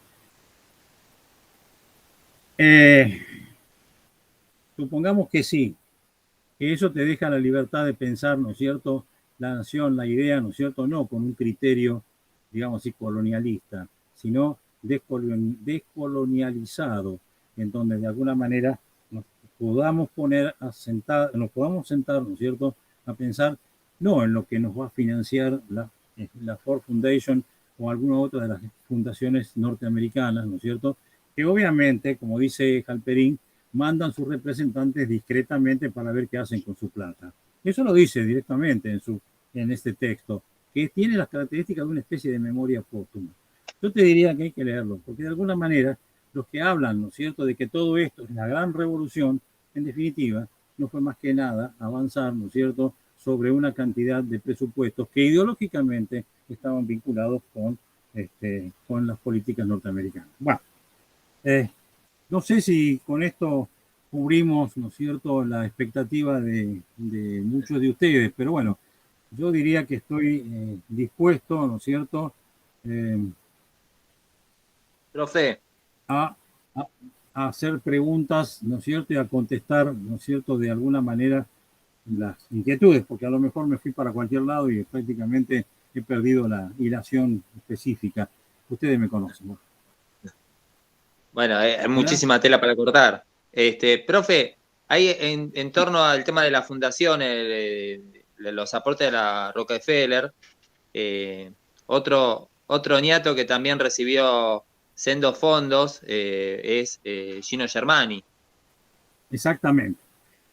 Supongamos que sí, que eso te deja la libertad de pensar, ¿no es cierto?, la nación, la idea, ¿no es cierto?, no con un criterio, digamos así, colonialista, sino descolonializado, en donde de alguna manera nos podamos sentar, ¿no es cierto?, a pensar no en lo que nos va a financiar la Ford Foundation o alguna otra de las fundaciones norteamericanas, ¿no es cierto?, que obviamente, como dice Halperin, mandan sus representantes discretamente para ver qué hacen con su plata. Eso lo dice directamente en este texto, que tiene las características de una especie de memoria póstuma. Yo te diría que hay que leerlo, porque de alguna manera los que hablan, ¿no es cierto?, de que todo esto es la gran revolución, en definitiva, no fue más que nada avanzar, ¿no es cierto?, sobre una cantidad de presupuestos que ideológicamente estaban vinculados con las políticas norteamericanas. Bueno, no sé si con esto cubrimos, ¿no es cierto?, la expectativa de muchos de ustedes, pero bueno, yo diría que estoy dispuesto, ¿no es cierto?, Profe. A hacer preguntas, ¿no es cierto?, y a contestar, ¿no es cierto?, de alguna manera las inquietudes, porque a lo mejor me fui para cualquier lado y prácticamente he perdido la hilación específica. Ustedes me conocen, ¿no? Bueno, hay muchísima tela para cortar. Profe, ahí en torno al tema de la fundación, los aportes de la Rockefeller, otro niato que también recibió sendos fondos es Gino Germani. Exactamente.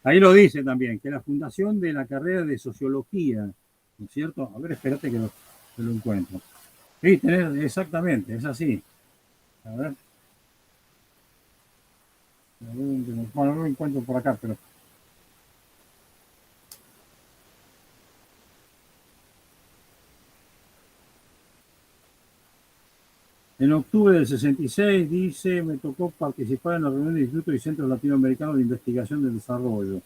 Ahí lo dice también, que la fundación de la carrera de sociología, ¿no es cierto? A ver, espérate que lo encuentro. Sí, exactamente, es así. A ver. Bueno, no lo encuentro por acá, pero... En octubre del 66, dice, me tocó participar en la reunión del Instituto y Centro Latinoamericano de Investigación del Desarrollo.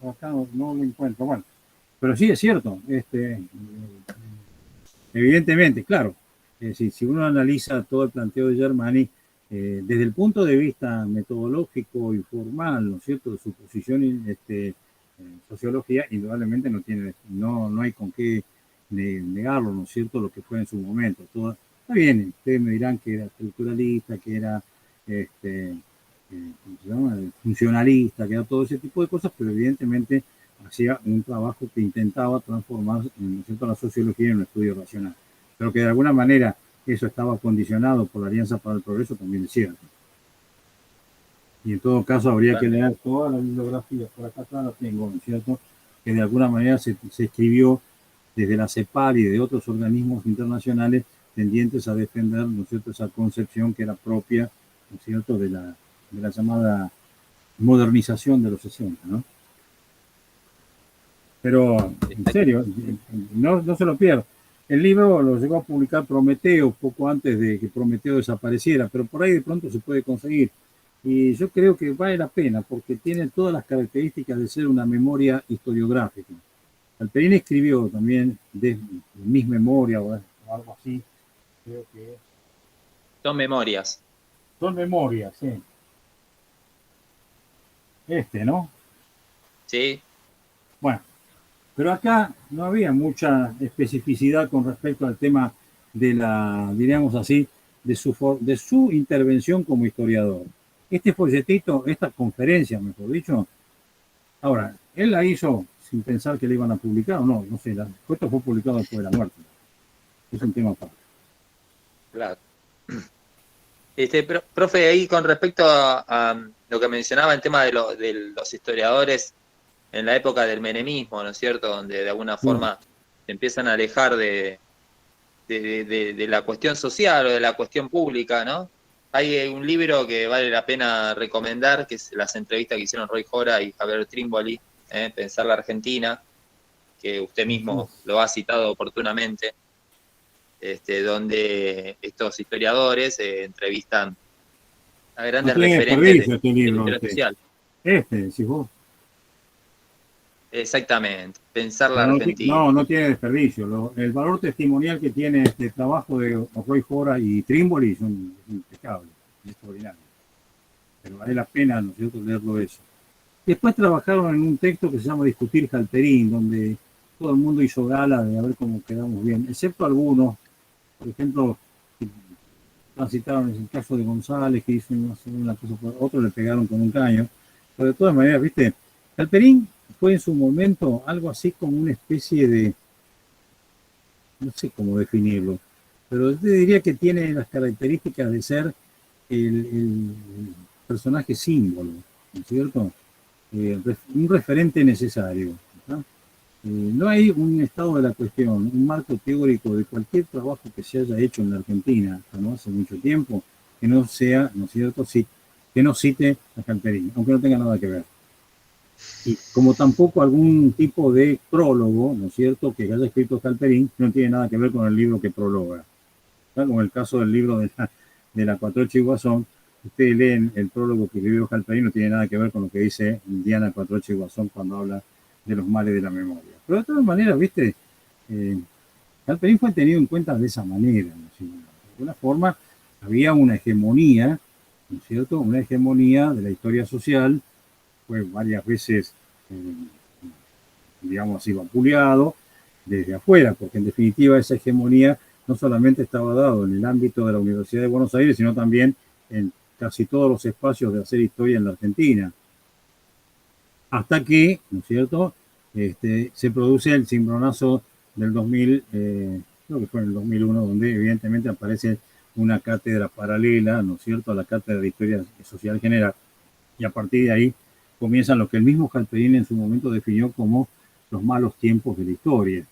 Acá no lo encuentro. Bueno, pero sí es cierto. Evidentemente, claro. Si uno analiza todo el planteo de Germani, desde el punto de vista metodológico y formal, ¿no es cierto?, de su posición en sociología, indudablemente no hay con qué negarlo, ¿no es cierto?, lo que fue en su momento. Está bien, ustedes me dirán que era estructuralista, que era ¿cómo se llama?, funcionalista, que era todo ese tipo de cosas, pero evidentemente hacía un trabajo que intentaba transformar, ¿no es cierto?, la sociología en un estudio racional. Pero que de alguna manera eso estaba condicionado por la Alianza para el Progreso también es cierto. Y en todo caso habría que leer toda la bibliografía, por acá la tengo, ¿no es cierto?, que de alguna manera se escribió desde la CEPAL y de otros organismos internacionales tendientes a defender, ¿no es cierto?, esa concepción que era propia, ¿no es cierto?, de la llamada modernización de los 60, ¿no? Pero, en serio, no se lo pierda. El libro lo llegó a publicar Prometeo poco antes de que Prometeo desapareciera, pero por ahí de pronto se puede conseguir. Y yo creo que vale la pena porque tiene todas las características de ser una memoria historiográfica. Halperin escribió también de mis memorias o algo así. Creo que son memorias. Son memorias, sí. ¿No? Sí. Bueno, pero acá no había mucha especificidad con respecto al tema de diríamos así, de su intervención como historiador. Este folletito, esta conferencia, mejor dicho, ahora, él la hizo sin pensar que le iban a publicar o no sé, esto fue publicado después de la muerte. Es un tema aparte. Claro. Profe, ahí con respecto a lo que mencionaba, el tema de los historiadores en la época del menemismo, ¿no es cierto?, donde de alguna forma se empiezan a alejar de la cuestión social o de la cuestión pública, ¿no? Hay un libro que vale la pena recomendar, que es las entrevistas que hicieron Roy Jora y Javier Trimboli, Pensar la Argentina, que usted mismo lo ha citado oportunamente, donde estos historiadores entrevistan a grandes referentes de la historia social. Decís vos. Exactamente, pensar la No, Argentina. no tiene desperdicio. El valor testimonial que tiene este trabajo de Roy Jora y Trímboli es impecable, es extraordinario. Pero vale la pena, ¿no es cierto?, leerlo eso. Después trabajaron en un texto que se llama Discutir Halperín, donde todo el mundo hizo gala de a ver cómo quedamos bien, excepto algunos. Por ejemplo, citaron el caso de González, que hizo una cosa por otro, le pegaron con un caño. Pero de todas maneras, viste, Halperín fue en su momento algo así como una especie de, no sé cómo definirlo, pero yo diría que tiene las características de ser el personaje símbolo, ¿no es cierto? Un referente necesario, ¿no? No hay un estado de la cuestión, un marco teórico de cualquier trabajo que se haya hecho en la Argentina hasta no hace mucho tiempo, que no sea, ¿no es cierto?, sí, que no cite a Halperín, aunque no tenga nada que ver. Y como tampoco algún tipo de prólogo, ¿no es cierto?, que haya escrito Halperín, no tiene nada que ver con el libro que prologa. ¿No? Como el caso del libro de la Cuatrochi Guasón, ustedes leen el prólogo que escribió Halperín, no tiene nada que ver con lo que dice Diana Cuatrochi Guasón cuando habla de los males de la memoria. Pero de todas maneras, viste, Halperín fue tenido en cuenta de esa manera, ¿no? De alguna forma había una hegemonía, ¿no es cierto?, una hegemonía de la historia social, fue varias veces, digamos así, vapuleado desde afuera, porque en definitiva esa hegemonía no solamente estaba dado en el ámbito de la Universidad de Buenos Aires, sino también en casi todos los espacios de hacer historia en la Argentina. Hasta que, ¿no es cierto?, se produce el cimbronazo del 2000, creo que fue en el 2001, donde evidentemente aparece una cátedra paralela, ¿no es cierto?, a la cátedra de Historia Social General, y a partir de ahí comienzan lo que el mismo Halperín en su momento definió como los malos tiempos de la historia.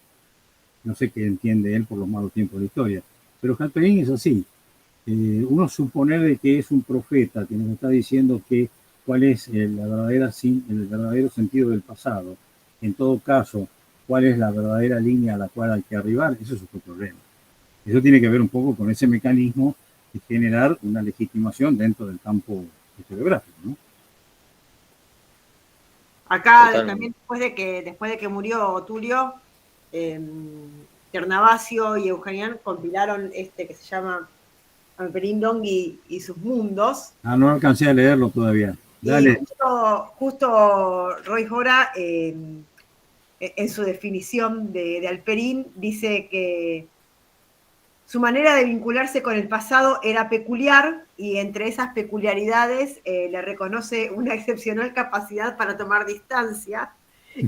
No sé qué entiende él por los malos tiempos de la historia, pero Halperín es así. Uno suponer de que es un profeta que nos está diciendo que cuál es el verdadero sentido del pasado. En todo caso, cuál es la verdadera línea a la cual hay que arribar, eso es otro problema. Eso tiene que ver un poco con ese mecanismo de generar una legitimación dentro del campo historiográfico, ¿no? Acá totalmente. También después de que murió Tulio, Ternavasio y Eugenián compilaron que se llama Halperín Dongui y sus mundos. No alcancé a leerlo todavía. Dale. Y justo Roy Jora, en su definición de Halperín, dice que su manera de vincularse con el pasado era peculiar y entre esas peculiaridades le reconoce una excepcional capacidad para tomar distancia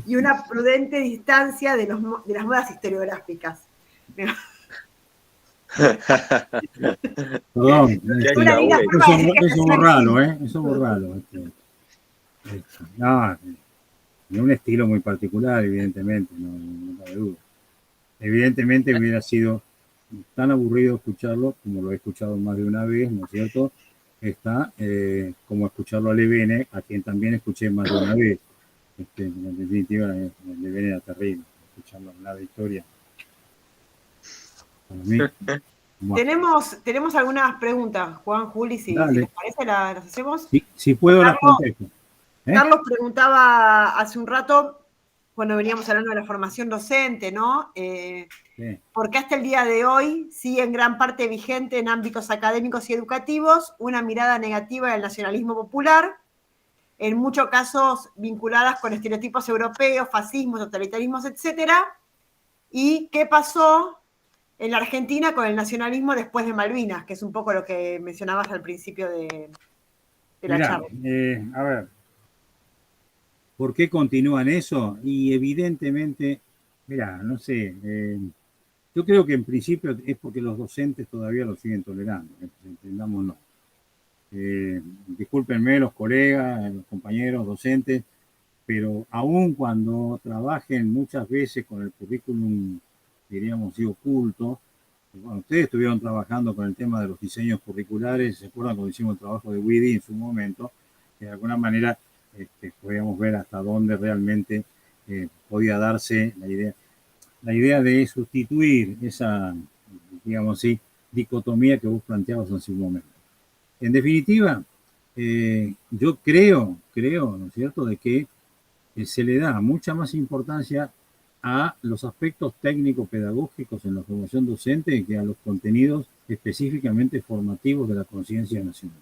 y una prudente distancia de las modas historiográficas. Perdón, eso borralo, eso borralo. No, de un estilo muy particular, evidentemente, no cabe duda. Evidentemente hubiera sido tan aburrido escucharlo como lo he escuchado más de una vez, ¿no es cierto? Está como escucharlo a Levene, a quien también escuché más de una vez. En definitiva, Levene era terrible, escucharlo hablar de historia. Para mí, tenemos algunas preguntas, Juan, Juli, si les parece, las hacemos. Si puedo, las contesto. Carlos preguntaba hace un rato, cuando veníamos hablando de la formación docente, ¿no? Sí. Porque hasta el día de hoy sigue en gran parte vigente en ámbitos académicos y educativos una mirada negativa del nacionalismo popular, en muchos casos vinculadas con estereotipos europeos, fascismos, totalitarismos, etcétera. ¿Y qué pasó en la Argentina con el nacionalismo después de Malvinas? Que es un poco lo que mencionabas al principio de la charla. A ver, ¿por qué continúan eso? Y evidentemente, no sé, yo creo que en principio es porque los docentes todavía lo siguen tolerando, entendámonos. Discúlpenme los colegas, los compañeros docentes, pero aun cuando trabajen muchas veces con el currículum, diríamos, oculto, bueno, ustedes estuvieron trabajando con el tema de los diseños curriculares, ¿se acuerdan cuando hicimos el trabajo de WIDI en su momento? Que de alguna manera podíamos ver hasta dónde realmente podía darse la idea de sustituir esa, digamos así, dicotomía que vos planteabas en su momento. En definitiva, yo creo, ¿no es cierto?, de que se le da mucha más importancia a los aspectos técnico-pedagógicos en la formación docente que a los contenidos específicamente formativos de la conciencia nacional.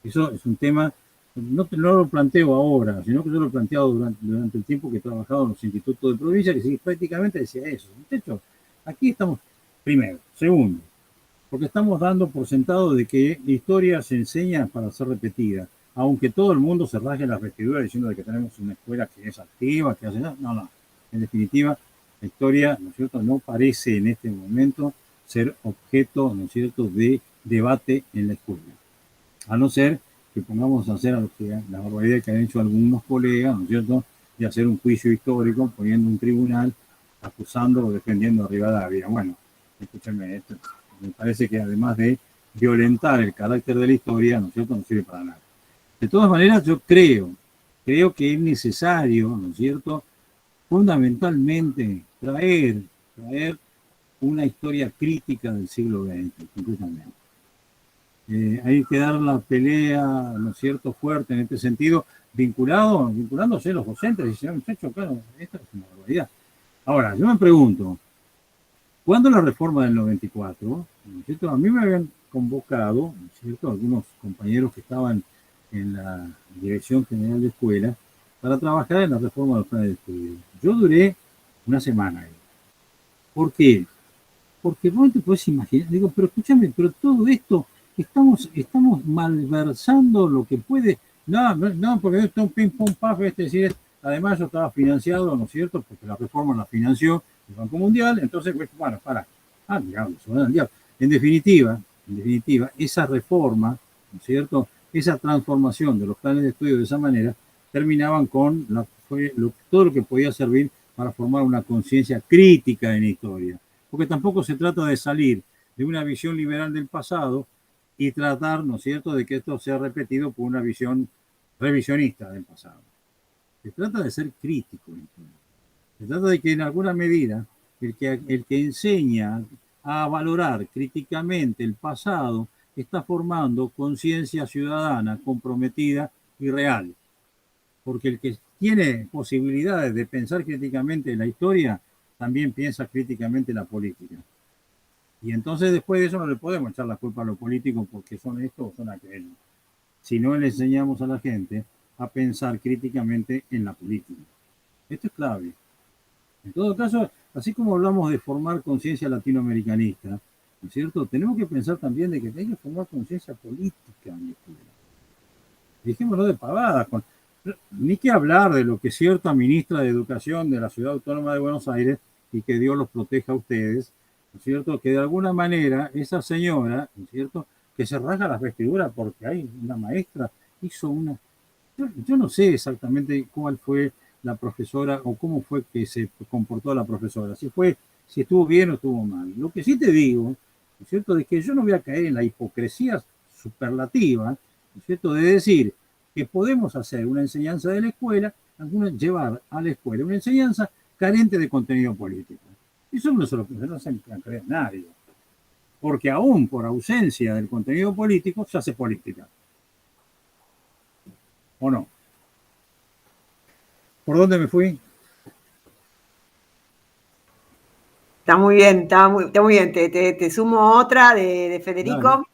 Eso es un tema, no lo planteo ahora, sino que yo lo he planteado durante el tiempo que he trabajado en los institutos de provincia, que sí, prácticamente decía eso. Muchachos, aquí estamos, primero. Segundo, porque estamos dando por sentado de que la historia se enseña para ser repetida, aunque todo el mundo se rasgue las vestiduras diciendo de que tenemos una escuela que es activa, que hace nada. No. En definitiva, la historia, ¿no es cierto?, no parece en este momento ser objeto, ¿no es cierto?, de debate en la escuela. A no ser que pongamos a hacer la barbaridad que han hecho algunos colegas, ¿no es cierto?, de hacer un juicio histórico, poniendo un tribunal, acusando o defendiendo a Rivadavia. Bueno, escúchenme, esto me parece que además de violentar el carácter de la historia, ¿no es cierto?, no sirve para nada. De todas maneras, yo creo que es necesario, ¿no es cierto?, fundamentalmente traer una historia crítica del siglo XX, completamente. Hay que dar la pelea, ¿no es cierto?, fuerte en este sentido, vinculándose los docentes, y dicen, muchachos, claro, esta es una barbaridad. Ahora, yo me pregunto, ¿cuándo la reforma del 94? ¿no es cierto? A mí me habían convocado, ¿no es cierto?, algunos compañeros que estaban en la Dirección General de Escuela para trabajar en la reforma de los planes de estudio. Yo duré una semana ahí. ¿Por qué? Porque vos te puedes imaginar, digo, pero escúchame, pero todo esto, estamos malversando lo que puede. No, porque esto es un ping pong puff, es decir, además yo estaba financiado, ¿no es cierto?, porque la reforma la financió el Banco Mundial, entonces, bueno, digamos, en definitiva, esa reforma, ¿no es cierto?, esa transformación de los planes de estudio de esa manera, terminaban con todo lo que podía servir para formar una conciencia crítica en historia. Porque tampoco se trata de salir de una visión liberal del pasado y tratar, ¿no es cierto?, de que esto sea repetido por una visión revisionista del pasado. Se trata de ser crítico. Se trata de que en alguna medida el que enseña a valorar críticamente el pasado está formando conciencia ciudadana comprometida y real. Porque el que tiene posibilidades de pensar críticamente la historia también piensa críticamente la política. Y entonces después de eso no le podemos echar la culpa a los políticos porque son esto o son aquello. Si no le enseñamos a la gente a pensar críticamente en la política. Esto es clave. En todo caso, así como hablamos de formar conciencia latinoamericanista, ¿no es cierto?, tenemos que pensar también de que hay que formar conciencia política en la escuela. Dijémoslo de pavadas, ni que hablar de lo que cierta ministra de Educación de la Ciudad Autónoma de Buenos Aires, y que Dios los proteja a ustedes, ¿no es cierto?, que de alguna manera esa señora, ¿no es cierto?, que se rasga las vestiduras porque hay una maestra, hizo una... Yo no sé exactamente cuál fue la profesora o cómo fue que se comportó la profesora, si estuvo bien o estuvo mal. Lo que sí te digo, ¿no es cierto?, de que yo no voy a caer en la hipocresía superlativa, ¿no es cierto?, de decir que podemos hacer una enseñanza de la escuela, llevar a la escuela una enseñanza carente de contenido político. Eso no se lo cree nadie. Porque aún por ausencia del contenido político se hace política. ¿O no? ¿Por dónde me fui? Está muy bien, está muy bien. Te sumo otra de Federico.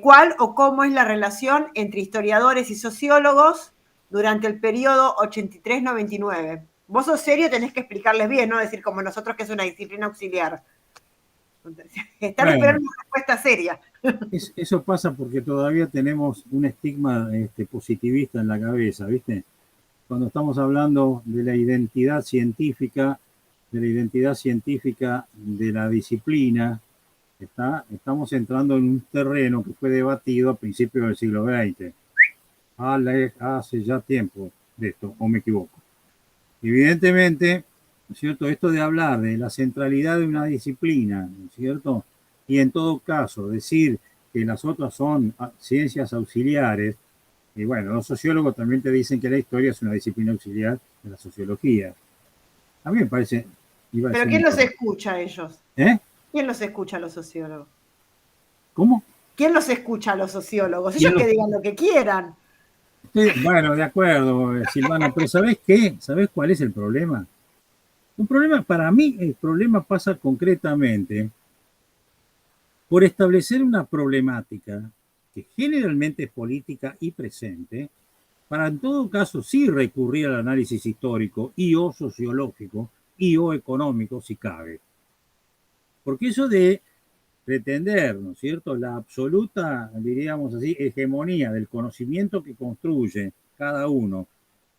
¿Cuál o cómo es la relación entre historiadores y sociólogos durante el periodo 83-99? Vos sos serio, tenés que explicarles bien, no decir como nosotros que es una disciplina auxiliar. Están esperando una respuesta seria. Eso pasa porque todavía tenemos un estigma positivista en la cabeza, ¿viste? Cuando estamos hablando de la identidad científica, de la disciplina, estamos entrando en un terreno que fue debatido a principios del siglo XX. Hace ya tiempo de esto, o me equivoco. Evidentemente, ¿no es cierto?, esto de hablar de la centralidad de una disciplina, ¿no es cierto?, y en todo caso decir que las otras son ciencias auxiliares, y bueno, los sociólogos también te dicen que la historia es una disciplina auxiliar de la sociología. A mí me parece... ¿Pero quién los escucha a ellos? ¿Quién los escucha a los sociólogos? ¿Cómo? ¿Quién los escucha a los sociólogos? Ellos que digan lo que quieran. Bueno, de acuerdo, Silvana, pero ¿sabés qué? ¿Sabés cuál es el problema? Un problema, para mí, el problema pasa concretamente por establecer una problemática que generalmente es política y presente, para en todo caso sí recurrir al análisis histórico y o sociológico y o económico si cabe. Porque eso de pretender, ¿no es cierto?, la absoluta, diríamos así, hegemonía del conocimiento que construye cada uno,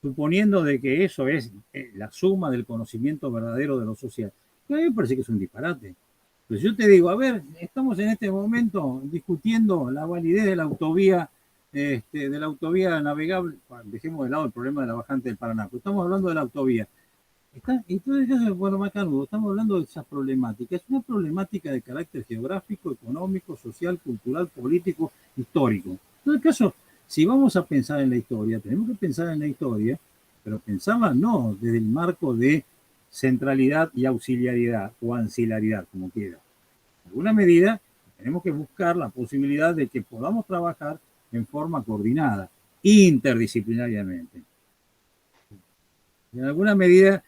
suponiendo de que eso es la suma del conocimiento verdadero de lo social, a mí me parece que es un disparate. Pues yo te digo, a ver, estamos en este momento discutiendo la validez de la autovía navegable, dejemos de lado el problema de la bajante del Paraná, pero estamos hablando de la autovía. Entonces, bueno, Macanudo, estamos hablando de esas problemáticas. Es una problemática de carácter geográfico, económico, social, cultural, político, histórico. En todo caso, si vamos a pensar en la historia, tenemos que pensar en la historia, pero pensarla no desde el marco de centralidad y auxiliaridad o ancilaridad, como quiera. En alguna medida, tenemos que buscar la posibilidad de que podamos trabajar en forma coordinada, interdisciplinariamente. En alguna medida,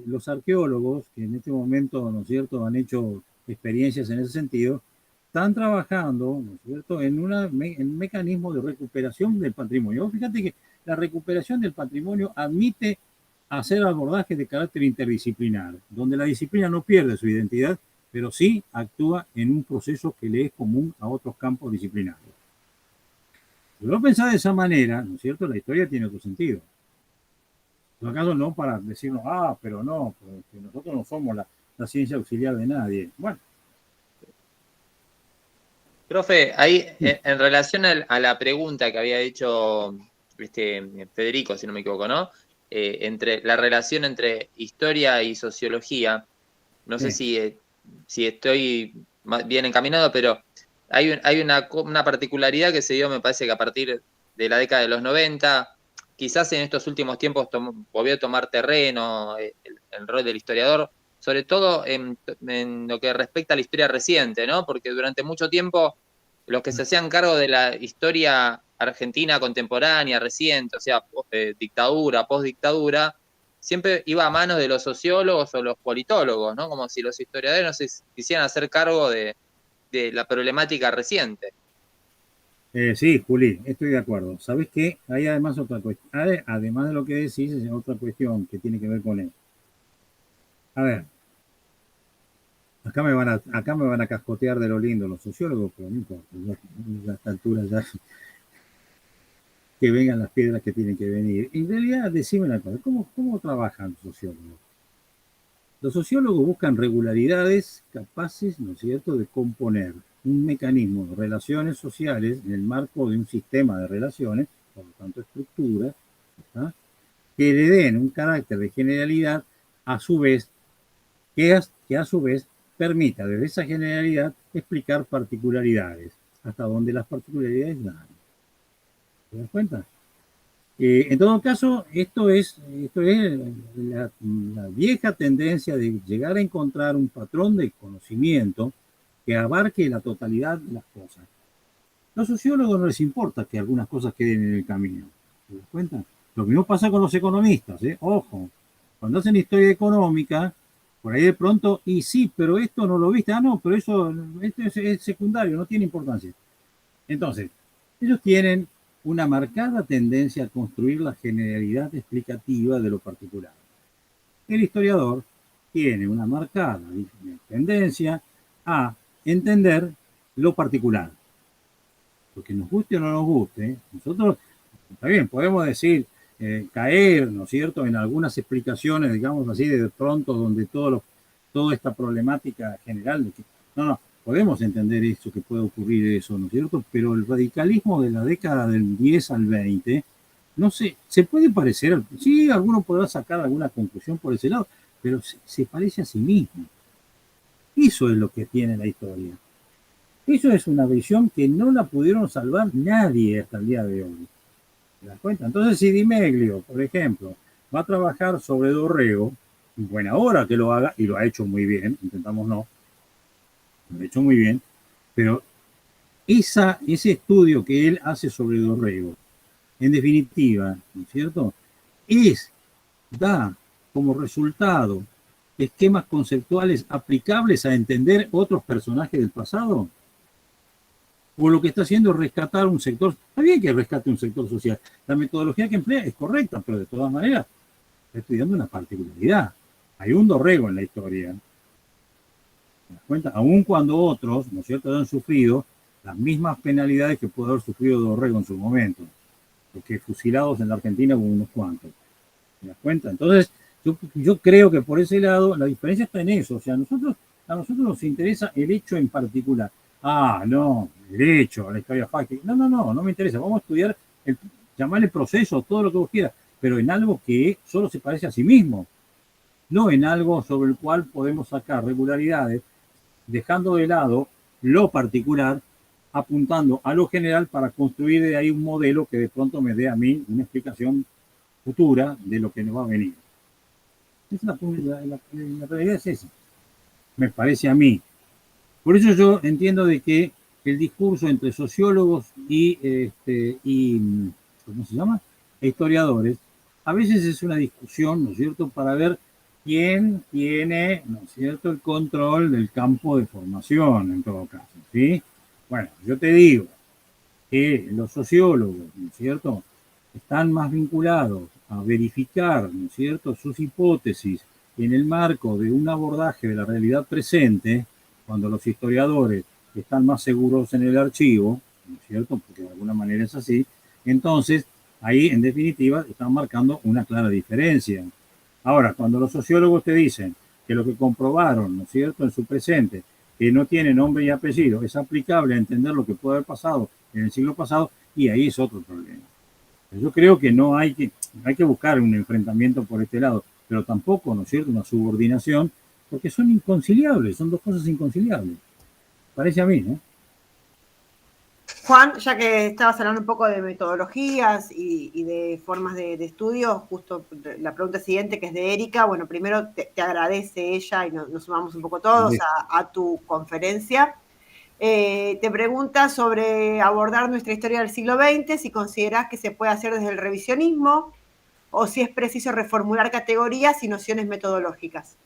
los arqueólogos, que en este momento, ¿no es cierto?, han hecho experiencias en ese sentido, están trabajando, ¿no es cierto?, en un mecanismo de recuperación del patrimonio. Fíjate que la recuperación del patrimonio admite hacer abordajes de carácter interdisciplinar, donde la disciplina no pierde su identidad, pero sí actúa en un proceso que le es común a otros campos disciplinarios. Si lo pensás de esa manera, ¿no es cierto?, la historia tiene otro sentido. En todo caso, no para decirnos, pero no, porque nosotros no somos la ciencia auxiliar de nadie. Bueno. Profe, ahí en relación a la pregunta que había hecho Federico, si no me equivoco, ¿no? Entre la relación entre historia y sociología, no sé si estoy bien encaminado, pero hay una particularidad que se dio, me parece que a partir de la década de los 90, quizás en estos últimos tiempos volvió a tomar terreno el rol del historiador, sobre todo en lo que respecta a la historia reciente, ¿no? Porque durante mucho tiempo los que se hacían cargo de la historia argentina contemporánea, reciente, o sea, dictadura, postdictadura, siempre iba a manos de los sociólogos o los politólogos, ¿no? Como si los historiadores no se quisieran hacer cargo de la problemática reciente. Sí, Juli, estoy de acuerdo. ¿Sabes qué? Hay además otra cuestión. Además de lo que decís, es otra cuestión que tiene que ver con él. A ver, acá me van a cascotear de lo lindo los sociólogos, pero no importa. A esta altura ya que vengan las piedras que tienen que venir. En realidad, decime una cosa, ¿cómo trabajan los sociólogos? Los sociólogos buscan regularidades capaces, ¿no es cierto?, de componer un mecanismo de relaciones sociales en el marco de un sistema de relaciones, por lo tanto estructuras, que le den un carácter de generalidad, a su vez, que a su vez permita desde esa generalidad explicar particularidades, hasta donde las particularidades dan. ¿Te das cuenta? En todo caso, esto es la vieja tendencia de llegar a encontrar un patrón de conocimiento que abarque la totalidad de las cosas. A los sociólogos no les importa que algunas cosas queden en el camino. ¿Te das cuenta? Lo mismo pasa con los economistas, ¿eh? Ojo, cuando hacen historia económica, por ahí de pronto, y sí, pero esto no lo viste, no, pero esto es secundario, no tiene importancia. Entonces, ellos tienen una marcada tendencia a construir la generalidad explicativa de lo particular. El historiador tiene una marcada tendencia a entender lo particular. Porque nos guste o no nos guste, nosotros, está bien, podemos decir, caer, ¿no es cierto?, en algunas explicaciones, digamos así, de pronto, donde toda esta problemática general, podemos entender eso, que puede ocurrir eso, ¿no es cierto? Pero el radicalismo de la década del 10 al 20, no sé, se puede parecer, sí, alguno podrá sacar alguna conclusión por ese lado, pero se parece a sí mismo. Eso es lo que tiene la historia. Eso es una visión que no la pudieron salvar nadie hasta el día de hoy. ¿Te das cuenta? Entonces, si Di Meglio, por ejemplo, va a trabajar sobre Dorrego, buena hora que lo haga, y lo ha hecho muy bien, intentamos no, lo ha hecho muy bien, pero ese estudio que él hace sobre Dorrego, en definitiva, ¿no es cierto?, da como resultado esquemas conceptuales aplicables a entender otros personajes del pasado. O lo que está haciendo es rescatar un sector. Está bien que rescate un sector social. La metodología que emplea es correcta, pero de todas maneras está estudiando una particularidad. Hay un Dorrego en la historia. ¿Te das cuenta? Aun cuando otros, ¿no es cierto?, han sufrido las mismas penalidades que pudo haber sufrido Dorrego en su momento. Porque fusilados en la Argentina hubo unos cuantos. ¿Te das cuenta? Entonces, yo creo que por ese lado la diferencia está en eso. O sea, a nosotros nos interesa el hecho en particular. No, el hecho, la historia fáctica. No me interesa. Vamos a estudiar, llamarle proceso, todo lo que vos quieras, pero en algo que solo se parece a sí mismo. No en algo sobre el cual podemos sacar regularidades, dejando de lado lo particular, apuntando a lo general para construir de ahí un modelo que de pronto me dé a mí una explicación futura de lo que nos va a venir. La realidad es esa, me parece a mí. Por eso yo entiendo de que el discurso entre sociólogos y ¿cómo se llama?, historiadores, a veces es una discusión, ¿no es cierto?, para ver quién tiene, ¿no es cierto?, el control del campo de formación, en todo caso, ¿sí? Bueno, yo te digo que los sociólogos, ¿no es cierto?, están más vinculados a verificar, ¿no es cierto?, sus hipótesis en el marco de un abordaje de la realidad presente, cuando los historiadores están más seguros en el archivo, ¿no es cierto?, porque de alguna manera es así, entonces ahí en definitiva están marcando una clara diferencia. Ahora, cuando los sociólogos te dicen que lo que comprobaron, ¿no es cierto?, en su presente, que no tiene nombre y apellido, es aplicable a entender lo que puede haber pasado en el siglo pasado, y ahí es otro problema. Yo creo que no hay que buscar un enfrentamiento por este lado, pero tampoco, ¿no es cierto?, una subordinación, porque son inconciliables, son dos cosas inconciliables. Parece a mí, ¿no? Juan, ya que estabas hablando un poco de metodologías y de formas de estudio, justo la pregunta siguiente, que es de Erika, bueno, primero te agradece ella y nos sumamos un poco todos a tu conferencia. Te pregunta sobre abordar nuestra historia del siglo XX, si considerás que se puede hacer desde el revisionismo o si es preciso reformular categorías y nociones metodológicas.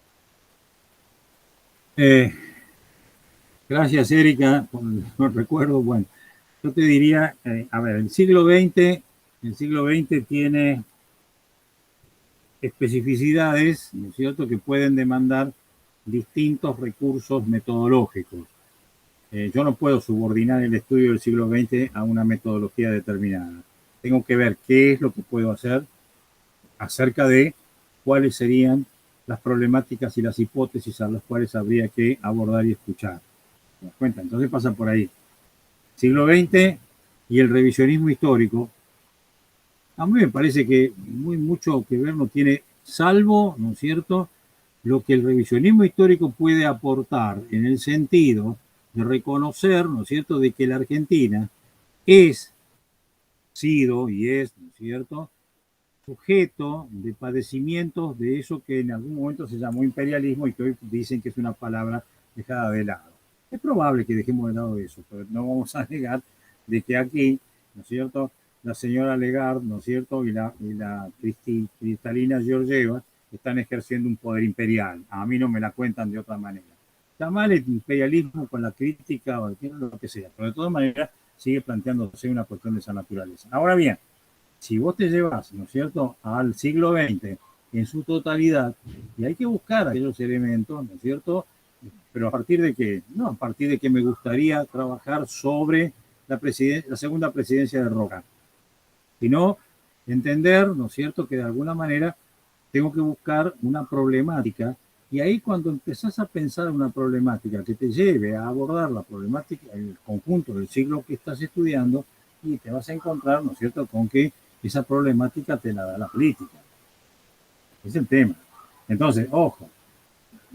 Gracias, Erika, por el recuerdo. Bueno, yo te diría, a ver, el siglo XX tiene especificidades, ¿no es cierto?, que pueden demandar distintos recursos metodológicos. Yo no puedo subordinar el estudio del siglo XX a una metodología determinada. Tengo que ver qué es lo que puedo hacer acerca de cuáles serían las problemáticas y las hipótesis a las cuales habría que abordar y escuchar. ¿Te das cuenta? Entonces pasa por ahí. Siglo XX y el revisionismo histórico, a mí me parece que mucho que ver no tiene, salvo, ¿no es cierto?, lo que el revisionismo histórico puede aportar en el sentido de reconocer, ¿no es cierto?, de que la Argentina sido y es, ¿no es cierto?, sujeto de padecimientos de eso que en algún momento se llamó imperialismo y que hoy dicen que es una palabra dejada de lado. Es probable que dejemos de lado eso, pero no vamos a negar de que aquí, ¿no es cierto?, la señora Lagarde, ¿no es cierto?, y la Cristalina Georgieva están ejerciendo un poder imperial. A mí no me la cuentan de otra manera. Llamar el imperialismo con la crítica o lo que sea, pero de todas maneras sigue planteándose una cuestión de esa naturaleza. Ahora bien, si vos te llevas, ¿no es cierto?, al siglo XX en su totalidad, y hay que buscar aquellos elementos, ¿no es cierto?, pero ¿a partir de qué? No, a partir de que me gustaría trabajar sobre la segunda presidencia de Roca, sino entender, ¿no es cierto?, que de alguna manera tengo que buscar una problemática, y ahí cuando empezás a pensar una problemática que te lleve a abordar la problemática, el conjunto del siglo que estás estudiando, y te vas a encontrar, ¿no es cierto?, con que esa problemática te la da la política. Es el tema. Entonces, ojo,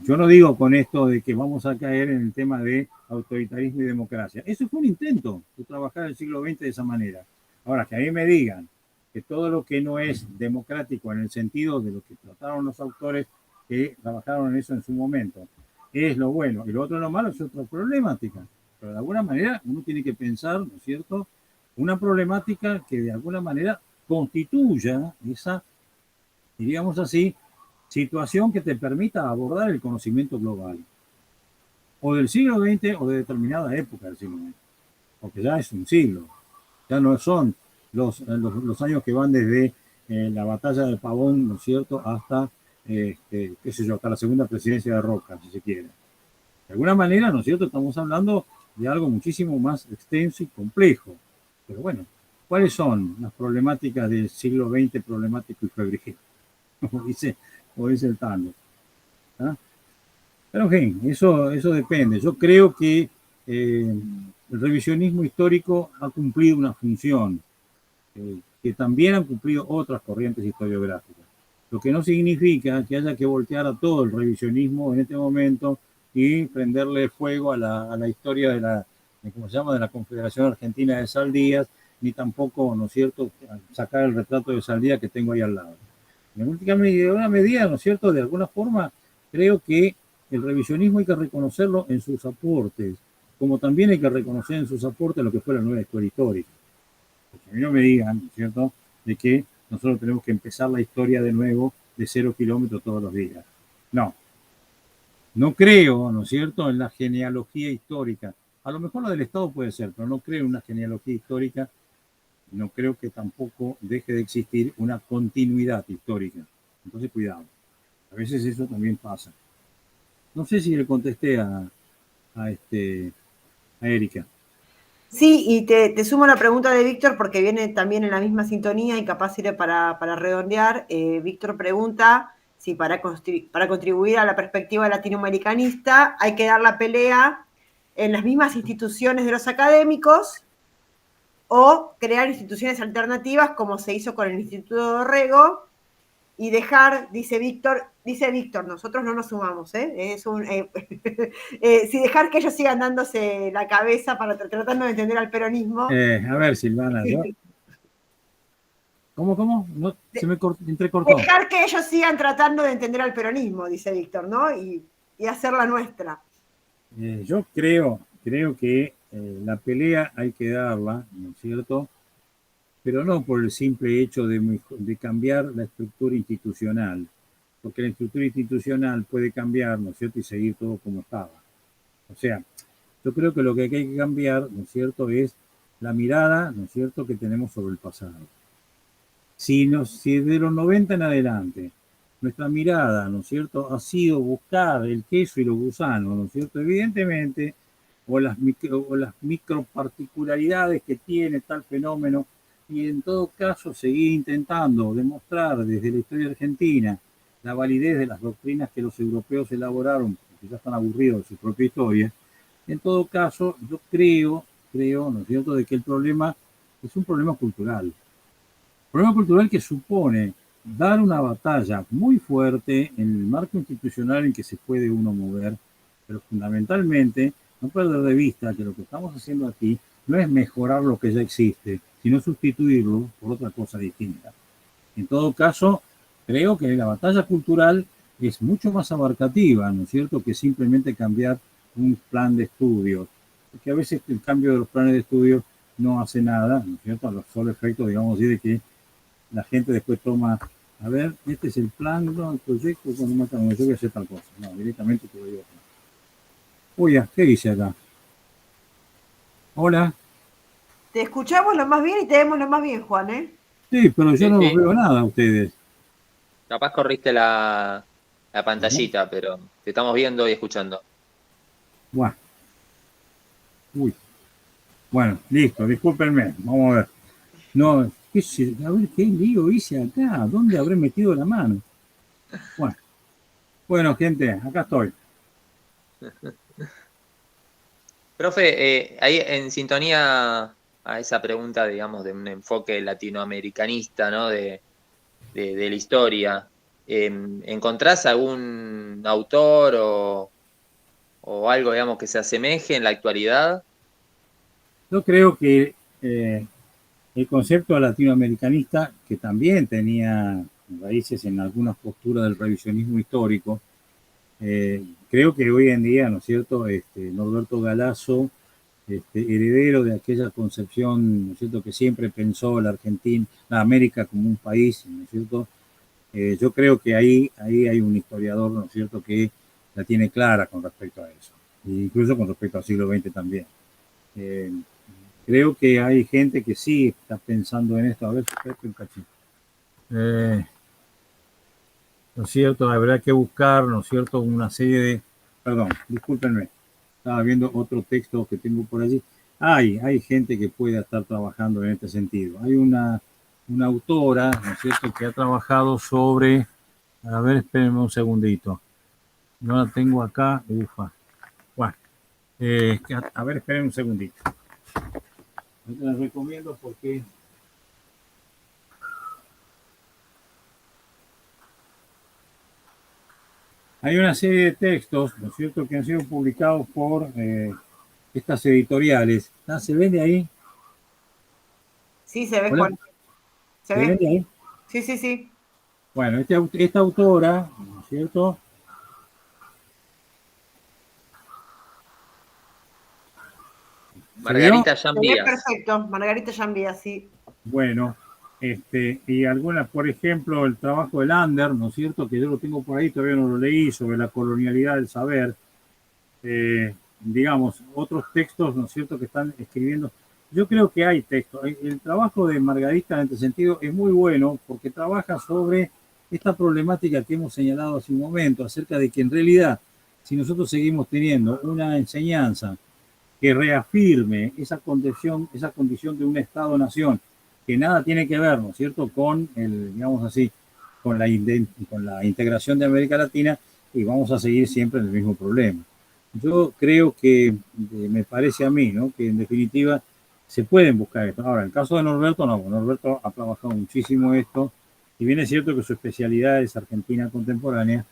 yo no digo con esto de que vamos a caer en el tema de autoritarismo y democracia. Eso fue un intento de trabajar el siglo XX de esa manera. Ahora, que a mí me digan que todo lo que no es democrático en el sentido de lo que trataron los autores que trabajaron en eso en su momento es lo bueno y lo otro lo malo, es otra problemática. pero de alguna manera uno tiene que pensar, ¿no es cierto?, una problemática que de alguna manera constituya esa, diríamos así, situación que te permita abordar el conocimiento global, o del siglo XX o de determinada época del siglo XX, porque ya es un siglo, ya no son los años que van desde la batalla de Pavón, ¿no es cierto?, hasta, qué sé yo, hasta la segunda presidencia de Roca, si se quiere. De alguna manera, ¿no es cierto?, estamos hablando de algo muchísimo más extenso y complejo. Pero bueno, ¿cuáles son las problemáticas del siglo XX problemático y febril? Como dice el tango. ¿Ah? Pero en fin, eso depende. Yo creo que el revisionismo histórico ha cumplido una función que también han cumplido otras corrientes historiográficas. Lo que no significa que haya que voltear a todo el revisionismo en este momento y prenderle fuego a la historia ¿cómo se llama?, de la Confederación Argentina de Saldías, ni tampoco, ¿no es cierto?, sacar el retrato de Saldías que tengo ahí al lado. En una medida, ¿no es cierto?, de alguna forma, creo que el revisionismo hay que reconocerlo en sus aportes, como también hay que reconocer en sus aportes lo que fue la nueva escuela histórica. Porque a mí no me digan, ¿no es cierto?, de que nosotros tenemos que empezar la historia de nuevo de 0 kilómetros todos los días. No creo, ¿no es cierto?, en la genealogía histórica. A lo mejor la del Estado puede ser, pero no creo en una genealogía histórica. No creo que tampoco deje de existir una continuidad histórica. Entonces, cuidado. A veces eso también pasa. No sé si le contesté a Erika. Sí, y te sumo la pregunta de Víctor porque viene también en la misma sintonía y capaz sirve para redondear. Víctor pregunta si para contribuir a la perspectiva latinoamericanista hay que dar la pelea en las mismas instituciones de los académicos o crear instituciones alternativas como se hizo con el Instituto Dorrego y dejar, dice Víctor, nosotros no nos sumamos, si dejar que ellos sigan dándose la cabeza para tratando de entender al peronismo. A ver, Silvana, yo... ¿Cómo? No, se me entrecortó. Dejar que ellos sigan tratando de entender al peronismo, dice Víctor, ¿no? Y hacer la nuestra. Yo creo que la pelea hay que darla, ¿no es cierto?, pero no por el simple hecho de cambiar la estructura institucional, porque la estructura institucional puede cambiar, ¿no es cierto?, y seguir todo como estaba. O sea, yo creo que lo que hay que cambiar, ¿no es cierto?, es la mirada, ¿no es cierto?, que tenemos sobre el pasado. Si de los 90 en adelante nuestra mirada, ¿no es cierto?, ha sido buscar el queso y los gusanos, ¿no es cierto?, evidentemente, o las micro particularidades que tiene tal fenómeno, y en todo caso seguir intentando demostrar desde la historia argentina la validez de las doctrinas que los europeos elaboraron, porque ya están aburridos de su propia historia. En todo caso, yo creo, ¿no es cierto?, de que el problema es un problema cultural. Problema cultural que supone dar una batalla muy fuerte en el marco institucional en que se puede uno mover, pero fundamentalmente no perder de vista que lo que estamos haciendo aquí no es mejorar lo que ya existe, sino sustituirlo por otra cosa distinta. En todo caso, creo que la batalla cultural es mucho más abarcativa, ¿no es cierto?, que simplemente cambiar un plan de estudios, porque a veces el cambio de los planes de estudios no hace nada, ¿no es cierto?, a los solo efectos, digamos, de que la gente después toma, a ver, este es el plan, ¿no?, el proyecto, cuando yo voy a hacer tal cosa. No, directamente te lo digo. Uy, ¿qué dice acá? Hola. Te escuchamos lo más bien y te vemos lo más bien, Juan, ¿eh? Sí, pero yo no los veo nada a ustedes. Capaz corriste la pantallita, pero te estamos viendo y escuchando. Buah. Uy. Bueno, listo, discúlpenme, vamos a ver. No, a ver qué lío hice acá, ¿dónde habré metido la mano? Bueno, gente, acá estoy. Profe, ahí en sintonía a esa pregunta, digamos, de un enfoque latinoamericanista, ¿no?, de la historia, ¿encontrás algún autor o algo, digamos, que se asemeje en la actualidad? Yo creo que el concepto latinoamericanista, que también tenía raíces en algunas posturas del revisionismo histórico, creo que hoy en día, ¿no es cierto?, Norberto Galazo heredero de aquella concepción, ¿no es cierto?, que siempre pensó la Argentina, la América como un país, ¿no es cierto? Yo creo que ahí hay un historiador, ¿no es cierto?, que la tiene clara con respecto a eso, e incluso con respecto al siglo XX también. Creo que hay gente que sí está pensando en esto. A ver, espérate un cachito. ¿No es cierto? Habrá que buscar, ¿no es cierto?, una serie de... Perdón, discúlpenme. Estaba viendo otro texto que tengo por allí. Hay gente que puede estar trabajando en este sentido. Hay una autora, ¿no es cierto?, que ha trabajado sobre... A ver, espérenme un segundito. No la tengo acá. Ufa. Bueno, a ver, espérenme un segundito. Yo te la recomiendo porque... Hay una serie de textos, ¿no es cierto?, que han sido publicados por estas editoriales. ¿Se vende ahí? Sí, se ve, ¿Hola? Juan. ¿Se ve? ¿Vende ahí? Sí, sí, sí. Bueno, esta autora, ¿no es cierto? Margarita Se ve Llambías. perfecto, Margarita Llambías, sí. Bueno, y algunas, por ejemplo, el trabajo de Lander, ¿no es cierto?, que yo lo tengo por ahí, todavía no lo leí, sobre la colonialidad del saber. Digamos, otros textos, ¿no es cierto?, que están escribiendo. Yo creo que hay textos. El trabajo de Margarita en este sentido es muy bueno porque trabaja sobre esta problemática que hemos señalado hace un momento, acerca de que en realidad, si nosotros seguimos teniendo una enseñanza que reafirme esa condición de un Estado-nación, que nada tiene que ver, ¿no es cierto?, con digamos así, con la integración de América Latina, y vamos a seguir siempre en el mismo problema. Yo creo que, me parece a mí, ¿no?, que en definitiva se pueden buscar esto. Ahora, en el caso de Norberto, no, Norberto ha trabajado muchísimo esto, y bien es cierto que su especialidad es Argentina contemporánea,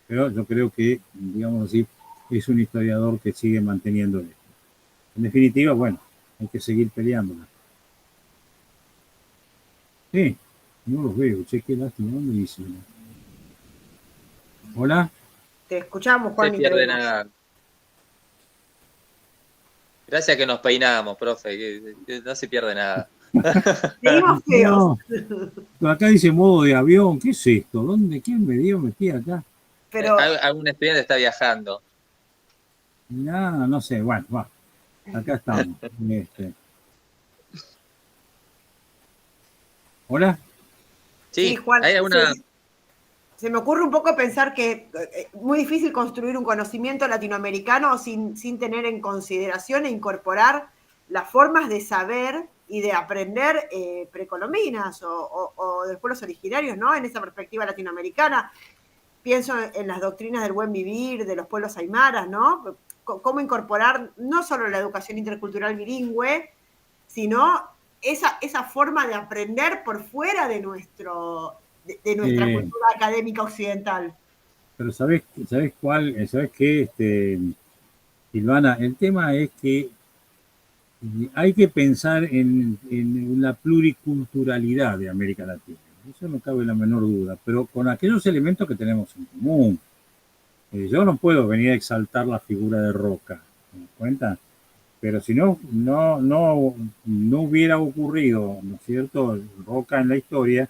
pero yo creo que, digamos así, es un historiador que sigue manteniendo esto. En definitiva, bueno, hay que seguir peleándola. Sí, no los veo, che, qué lástima, ¿dónde dice? Hola. Te escuchamos, Juan. No se pierde nada. Gracias que nos peinamos, profe, que no se pierde nada. Seguimos feos. No. Acá dice modo de avión, ¿qué es esto? ¿Quién me dio metí acá? Pero Algún estudiante está viajando. No sé, bueno, va. Acá estamos. ¿Hola? Sí, Juan, hay alguna... se me ocurre un poco pensar que es muy difícil construir un conocimiento latinoamericano sin tener en consideración e incorporar las formas de saber y de aprender precolombinas o de pueblos originarios, ¿no? En esa perspectiva latinoamericana. Pienso en las doctrinas del buen vivir, de los pueblos aymaras, ¿no? Cómo incorporar no solo la educación intercultural bilingüe, sino esa forma de aprender por fuera de nuestra cultura académica occidental. Pero ¿sabes cuál? ¿Sabes qué, Silvana? El tema es que hay que pensar en la pluriculturalidad de América Latina. Eso no cabe la menor duda, pero con aquellos elementos que tenemos en común. Yo no puedo venir a exaltar la figura de Roca, ¿me das cuenta? Pero si no hubiera ocurrido, ¿no es cierto?, Roca en la historia,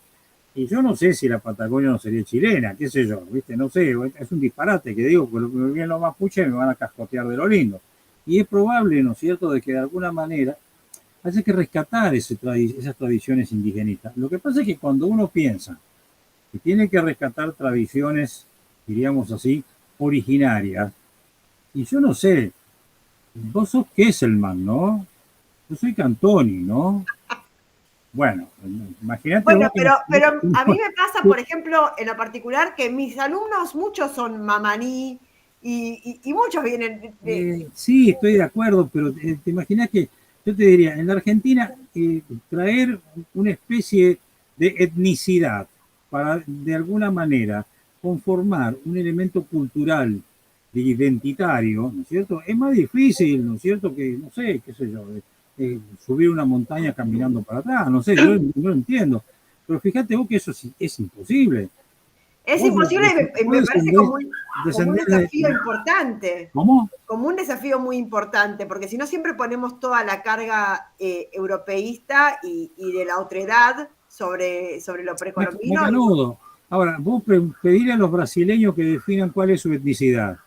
y yo no sé si la Patagonia no sería chilena, qué sé yo, ¿viste? No sé, es un disparate que digo, porque me vienen los mapuches me van a cascotear de lo lindo. Y es probable, ¿no es cierto?, de que de alguna manera haya que rescatar esas tradiciones indigenistas. Lo que pasa es que cuando uno piensa que tiene que rescatar tradiciones, diríamos así, originarias, y yo no sé, vos sos Kesselman, ¿no? Yo soy Cantoni, ¿no? Bueno, imagínate. Bueno, pero a mí me pasa, por ejemplo, en lo particular, que mis alumnos, muchos son mamaní y muchos vienen de... Sí, estoy de acuerdo, pero te imaginas que yo te diría, en la Argentina, traer una especie de etnicidad para, de alguna manera, conformar un elemento cultural identitario, ¿no es cierto? Es más difícil, ¿no es cierto? Que, no sé, qué sé yo, subir una montaña caminando para atrás, no sé, yo no lo entiendo. Pero fíjate vos que eso es imposible. Es imposible y me parece como un desafío importante. ¿Cómo? Como un desafío muy importante, porque si no siempre ponemos toda la carga europeísta y de la otredad sobre lo precolombino. Macanudo. Ahora, vos pedirle a los brasileños que definan cuál es su etnicidad.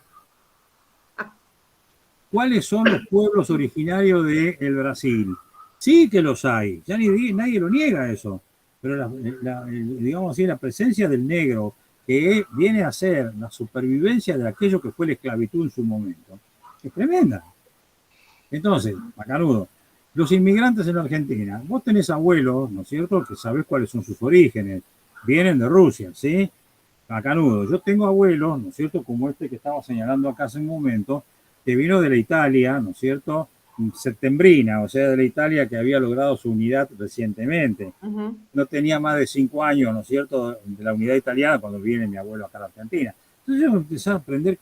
¿Cuáles son los pueblos originarios del Brasil? Sí que los hay, ya nadie lo niega eso, pero digamos así, la presencia del negro, que viene a ser la supervivencia de aquello que fue la esclavitud en su momento, es tremenda. Entonces, macanudo, los inmigrantes en la Argentina, vos tenés abuelos, ¿no es cierto?, que sabés cuáles son sus orígenes, vienen de Rusia, ¿sí? Macanudo, yo tengo abuelos, ¿no es cierto?, como este que estaba señalando acá hace un momento, que vino de la Italia, ¿no es cierto?, septembrina, o sea, de la Italia que había logrado su unidad recientemente. No tenía más de 5 años, ¿no es cierto?, de la unidad italiana cuando viene mi abuelo acá a la Argentina. Entonces yo empecé a aprender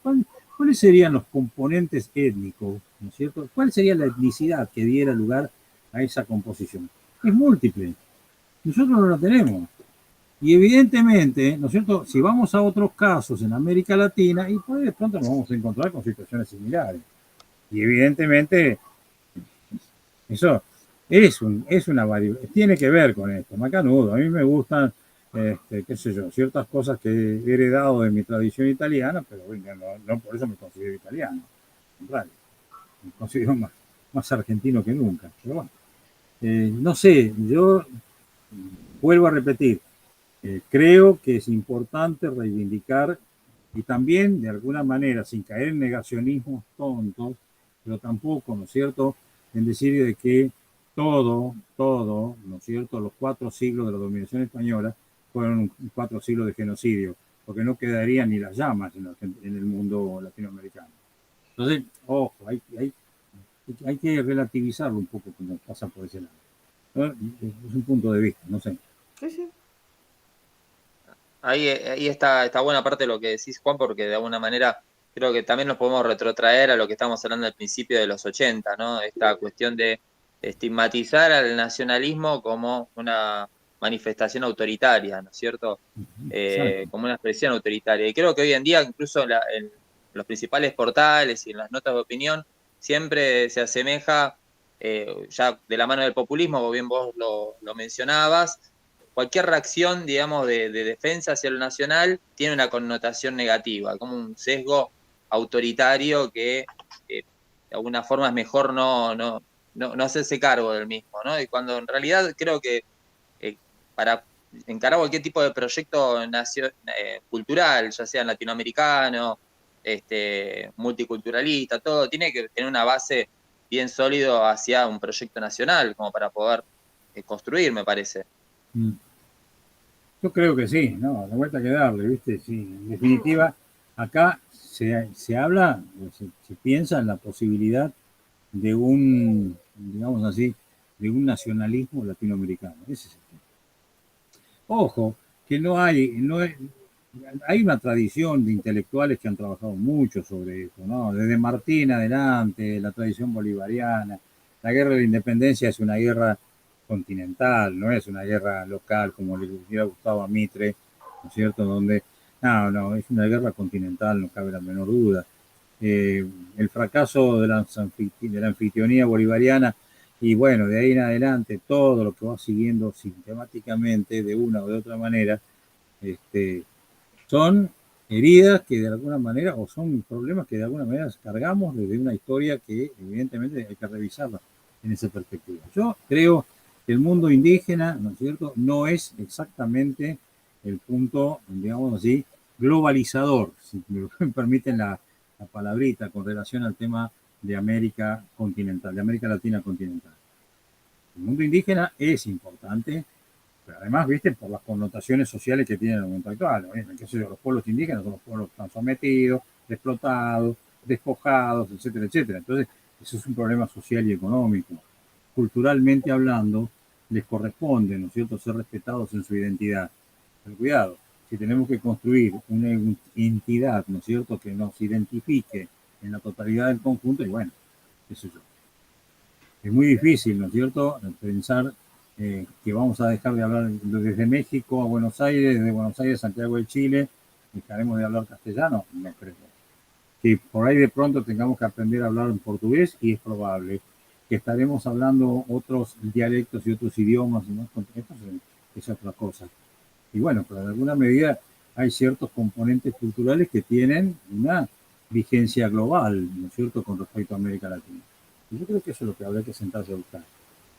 cuáles serían los componentes étnicos, ¿no es cierto? ¿Cuál sería la etnicidad que diera lugar a esa composición? Es múltiple. Nosotros no la tenemos. Y evidentemente, ¿no es cierto?, si vamos a otros casos en América Latina, y pues de pronto nos vamos a encontrar con situaciones similares. Y evidentemente, eso es una variedad, tiene que ver con esto, macanudo. A mí me gustan, qué sé yo, ciertas cosas que he heredado de mi tradición italiana, pero bueno, no por eso me considero italiano. En realidad, me considero más argentino que nunca. Pero bueno, no sé, yo vuelvo a repetir, creo que es importante reivindicar y también, de alguna manera, sin caer en negacionismos tontos, pero tampoco, ¿no es cierto?, en decir de que todo, ¿no es cierto?, los 4 siglos de la dominación española fueron 4 siglos de genocidio, porque no quedarían ni las llamas en el mundo latinoamericano. Entonces, ojo, hay que relativizarlo un poco cuando pasa por ese lado. ¿No? Es un punto de vista, no sé. Sí, sí. Ahí está buena parte de lo que decís, Juan, porque de alguna manera creo que también nos podemos retrotraer a lo que estábamos hablando al principio de los 80, ¿no? Esta cuestión de estigmatizar al nacionalismo como una manifestación autoritaria, ¿no es cierto? Como una expresión autoritaria. Y creo que hoy en día, incluso en los principales portales y en las notas de opinión, siempre se asemeja, ya de la mano del populismo, como bien vos lo mencionabas, cualquier reacción, digamos, de defensa hacia lo nacional tiene una connotación negativa, como un sesgo autoritario que de alguna forma es mejor no hacerse cargo del mismo, ¿no? Y cuando en realidad creo que para encarar cualquier tipo de proyecto cultural, ya sea latinoamericano, multiculturalista, todo, tiene que tener una base bien sólido hacia un proyecto nacional, como para poder construir, me parece. Yo creo que sí, ¿no? La vuelta que darle, ¿viste? Sí, en definitiva, acá se habla, se piensa en la posibilidad de un, digamos así, de un nacionalismo latinoamericano. Ese es el tema. Ojo, que hay una tradición de intelectuales que han trabajado mucho sobre eso, ¿no? Desde Martín adelante, la tradición bolivariana. La guerra de la independencia es una guerra continental, no es una guerra local como le hubiera gustado a Mitre, ¿no es cierto? Donde, no, es una guerra continental, no cabe la menor duda. El fracaso de la anfitrionía bolivariana y bueno, de ahí en adelante todo lo que va siguiendo sistemáticamente de una o de otra manera, son heridas que de alguna manera, o son problemas que de alguna manera cargamos desde una historia que evidentemente hay que revisarla en esa perspectiva. Yo creo que el mundo indígena, ¿no es cierto?, no es exactamente el punto, digamos así, globalizador, si me permiten la palabrita, con relación al tema de América continental, de América Latina continental. El mundo indígena es importante, pero además, viste, por las connotaciones sociales que tiene el momento actual. Los pueblos indígenas son los pueblos que están sometidos, explotados, despojados, etcétera, etcétera. Entonces, eso es un problema social y económico. Culturalmente hablando, les corresponde, ¿no es cierto?, ser respetados en su identidad. Pero cuidado, si tenemos que construir una entidad, ¿no es cierto?, que nos identifique en la totalidad del conjunto, y bueno, eso es muy difícil, ¿no es cierto?, pensar que vamos a dejar de hablar desde México a Buenos Aires, desde Buenos Aires a Santiago de Chile, dejaremos de hablar castellano, no creo. Que por ahí de pronto tengamos que aprender a hablar en portugués, y es probable que estaremos hablando otros dialectos y otros idiomas, ¿no? Esto es otra cosa. Y bueno, pero de alguna medida hay ciertos componentes culturales que tienen una vigencia global, ¿no es cierto?, con respecto a América Latina. Y yo creo que eso es lo que habría que sentarse a buscar.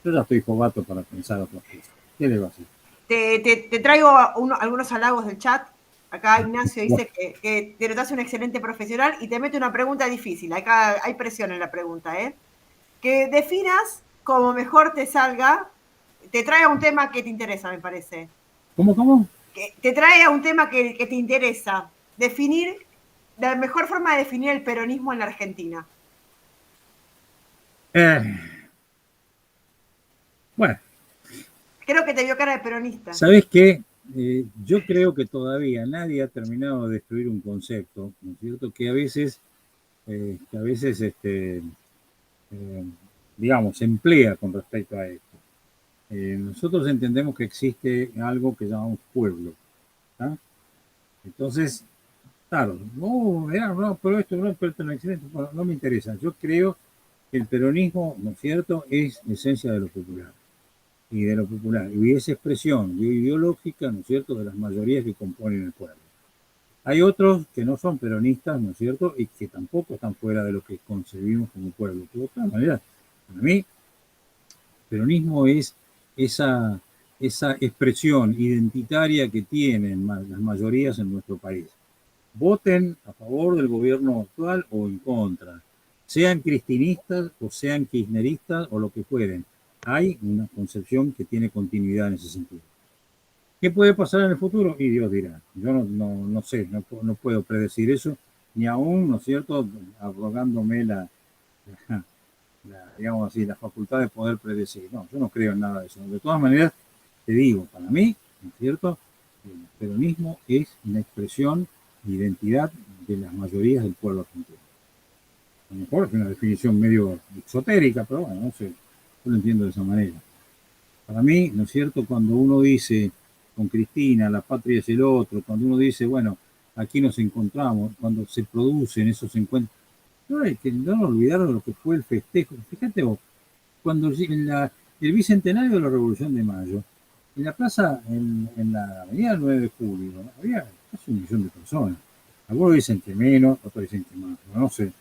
Yo ya estoy jovato para pensar otras cosas. ¿Qué le va a hacer? Te traigo algunos halagos del chat. Acá Ignacio dice que te notas un excelente profesional y te mete una pregunta difícil. Acá hay presión en la pregunta, ¿eh? Que definas como mejor te salga. Te trae a un tema que te interesa, me parece. ¿Cómo? Que te trae a un tema que te interesa. Definir, la mejor forma de definir el peronismo en la Argentina. Bueno. Creo que te vio cara de peronista. ¿Sabes qué? Yo creo que todavía nadie ha terminado de destruir un concepto, ¿no es cierto? Que a veces digamos, se emplea con respecto a esto. Nosotros entendemos que existe algo que llamamos pueblo, ¿tá? Entonces, claro, pero esto no existe, no me interesa. Yo creo que el peronismo, ¿no es cierto?, es esencia de lo popular. Y de lo popular, y es expresión ideológica, ¿no es cierto?, de las mayorías que componen el pueblo. Hay otros que no son peronistas, ¿no es cierto?, y que tampoco están fuera de lo que concebimos como pueblo. Pero de todas maneras, para mí, peronismo es esa expresión identitaria que tienen las mayorías en nuestro país. Voten a favor del gobierno actual o en contra, sean cristinistas o sean kirchneristas o lo que fueren. Hay una concepción que tiene continuidad en ese sentido. ¿Qué puede pasar en el futuro? Y Dios dirá. Yo no sé, no puedo predecir eso, ni aún, ¿no es cierto?, abrogándome digamos así, la facultad de poder predecir. No, yo no creo en nada de eso. De todas maneras, te digo, para mí, ¿no es cierto?, el peronismo es una expresión de identidad de las mayorías del pueblo argentino. A lo mejor es una definición medio exotérica, pero bueno, no sé, yo lo entiendo de esa manera. Para mí, ¿no es cierto?, cuando uno dice con Cristina, la patria es el otro, cuando uno dice, bueno, aquí nos encontramos, cuando se producen esos encuentros, no hay que no olvidar lo que fue el festejo. Fíjate vos, cuando el bicentenario de la Revolución de Mayo, en la plaza, en la avenida 9 de Julio, había casi 1 millón de personas. Algunos dicen que menos, otros dicen que más, no sé.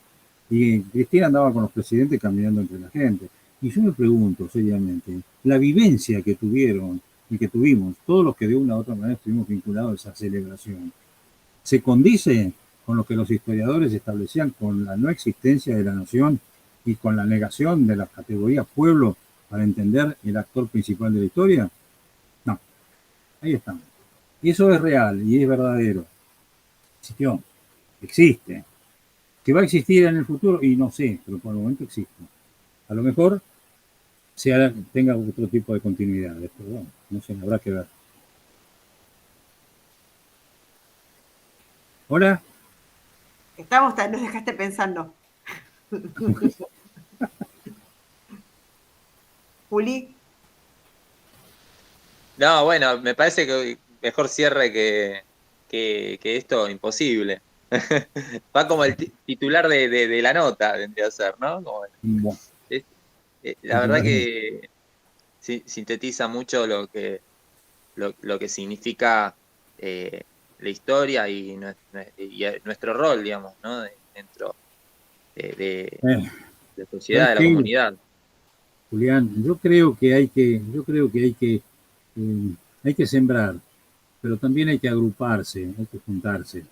Y Cristina andaba con los presidentes caminando entre la gente. Y yo me pregunto seriamente, la vivencia que tuvieron y que tuvimos, todos los que de una u otra manera estuvimos vinculados a esa celebración, ¿se condice con lo que los historiadores establecían con la no existencia de la nación y con la negación de la categoría pueblo para entender el actor principal de la historia? No, ahí estamos. Y eso es real y es verdadero. Existió, existe. ¿Que va a existir en el futuro? Y no sé, pero por el momento existe. A lo mejor tenga otro tipo de continuidad. Pero bueno, no sé, habrá que ver. ¿Hola? Nos dejaste pensando. Juli. No, bueno, me parece que mejor cierre que esto, imposible. Va como el titular de la nota, vendría a ser, ¿no? Como la verdad que sintetiza mucho lo que significa la historia y nuestro rol, digamos, ¿no? Dentro de la sociedad, de la comunidad. Julián, yo creo que hay que sembrar, pero también hay que agruparse, hay que juntarse.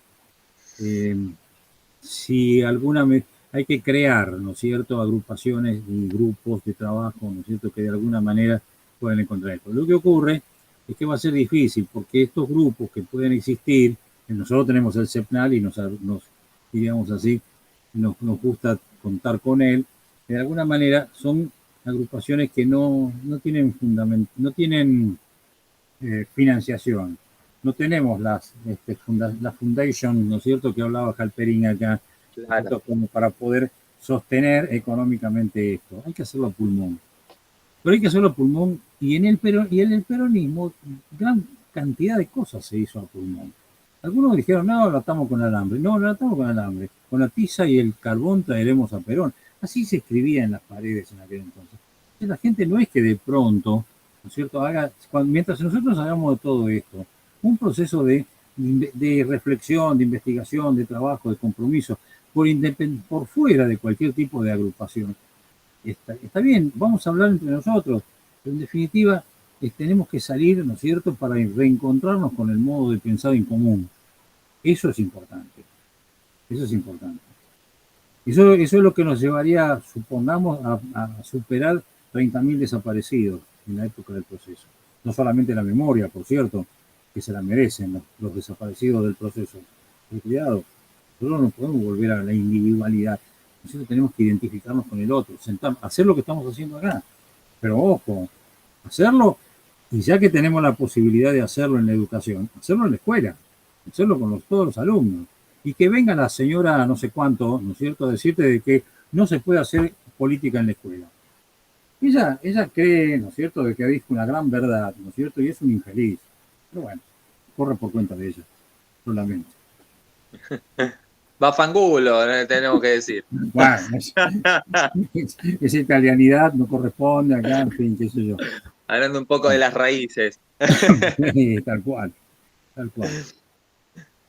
Hay que crear, ¿no es cierto?, agrupaciones y grupos de trabajo, ¿no es cierto?, que de alguna manera pueden encontrar esto. Lo que ocurre es que va a ser difícil, porque estos grupos que pueden existir, nosotros tenemos el CEPNAL y diríamos así, nos gusta contar con él, de alguna manera son agrupaciones que no tienen fundamento, no tienen financiación. No tenemos la foundation, ¿no es cierto?, que hablaba Halperin acá, claro, como para poder sostener económicamente esto. Hay que hacerlo a pulmón. Pero hay que hacerlo a pulmón, y en el peronismo gran cantidad de cosas se hizo a pulmón. Algunos dijeron, no, lo atamos con alambre. No, lo atamos con alambre. Con la tiza y el carbón traeremos a Perón. Así se escribía en las paredes en aquel entonces. Entonces, la gente no es que de pronto, ¿no es cierto?, mientras nosotros hagamos de todo esto, un proceso de reflexión, de investigación, de trabajo, de compromiso, por fuera de cualquier tipo de agrupación. Está bien, vamos a hablar entre nosotros, pero en definitiva tenemos que salir, ¿no es cierto?, para reencontrarnos con el modo de pensar en común. Eso es importante. Eso es importante. Eso es lo que nos llevaría, supongamos, a superar 30.000 desaparecidos en la época del proceso. No solamente la memoria, por cierto, que se la merecen los desaparecidos del proceso. Pero cuidado, nosotros no podemos volver a la individualidad. Nosotros tenemos que identificarnos con el otro, hacer lo que estamos haciendo acá. Pero ojo, hacerlo, y ya que tenemos la posibilidad de hacerlo en la educación, hacerlo en la escuela, hacerlo con todos los alumnos. Y que venga la señora no sé cuánto, ¿no es cierto?, a decirte de que no se puede hacer política en la escuela. Ella cree, ¿no es cierto?, de que dijo una gran verdad, ¿no es cierto?, y es un infeliz. Pero bueno, corre por cuenta de ella, solamente. Va fangulo, tenemos que decir. Bueno, esa italianidad no corresponde acá, en fin, qué sé yo. Hablando un poco de las raíces. Tal cual, tal cual.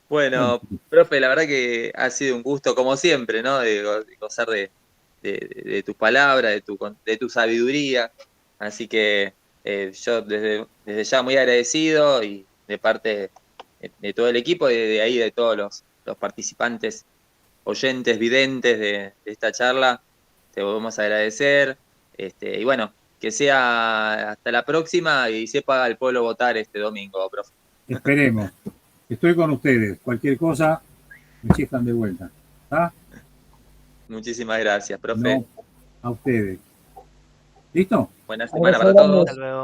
Bueno, profe, la verdad que ha sido un gusto, como siempre, ¿no? De gozar de tus palabras, de tu sabiduría. Así que yo desde ya muy agradecido y de parte de todo el equipo y de ahí de todos los participantes, oyentes, videntes de esta charla, te volvemos a agradecer. Y bueno, que sea hasta la próxima y sepa el pueblo votar este domingo, profe. Esperemos. Estoy con ustedes. Cualquier cosa, me chiflan de vuelta. ¿Está? Muchísimas gracias, profe. No, a ustedes. ¿Listo? Buena semana para todos. Hasta luego.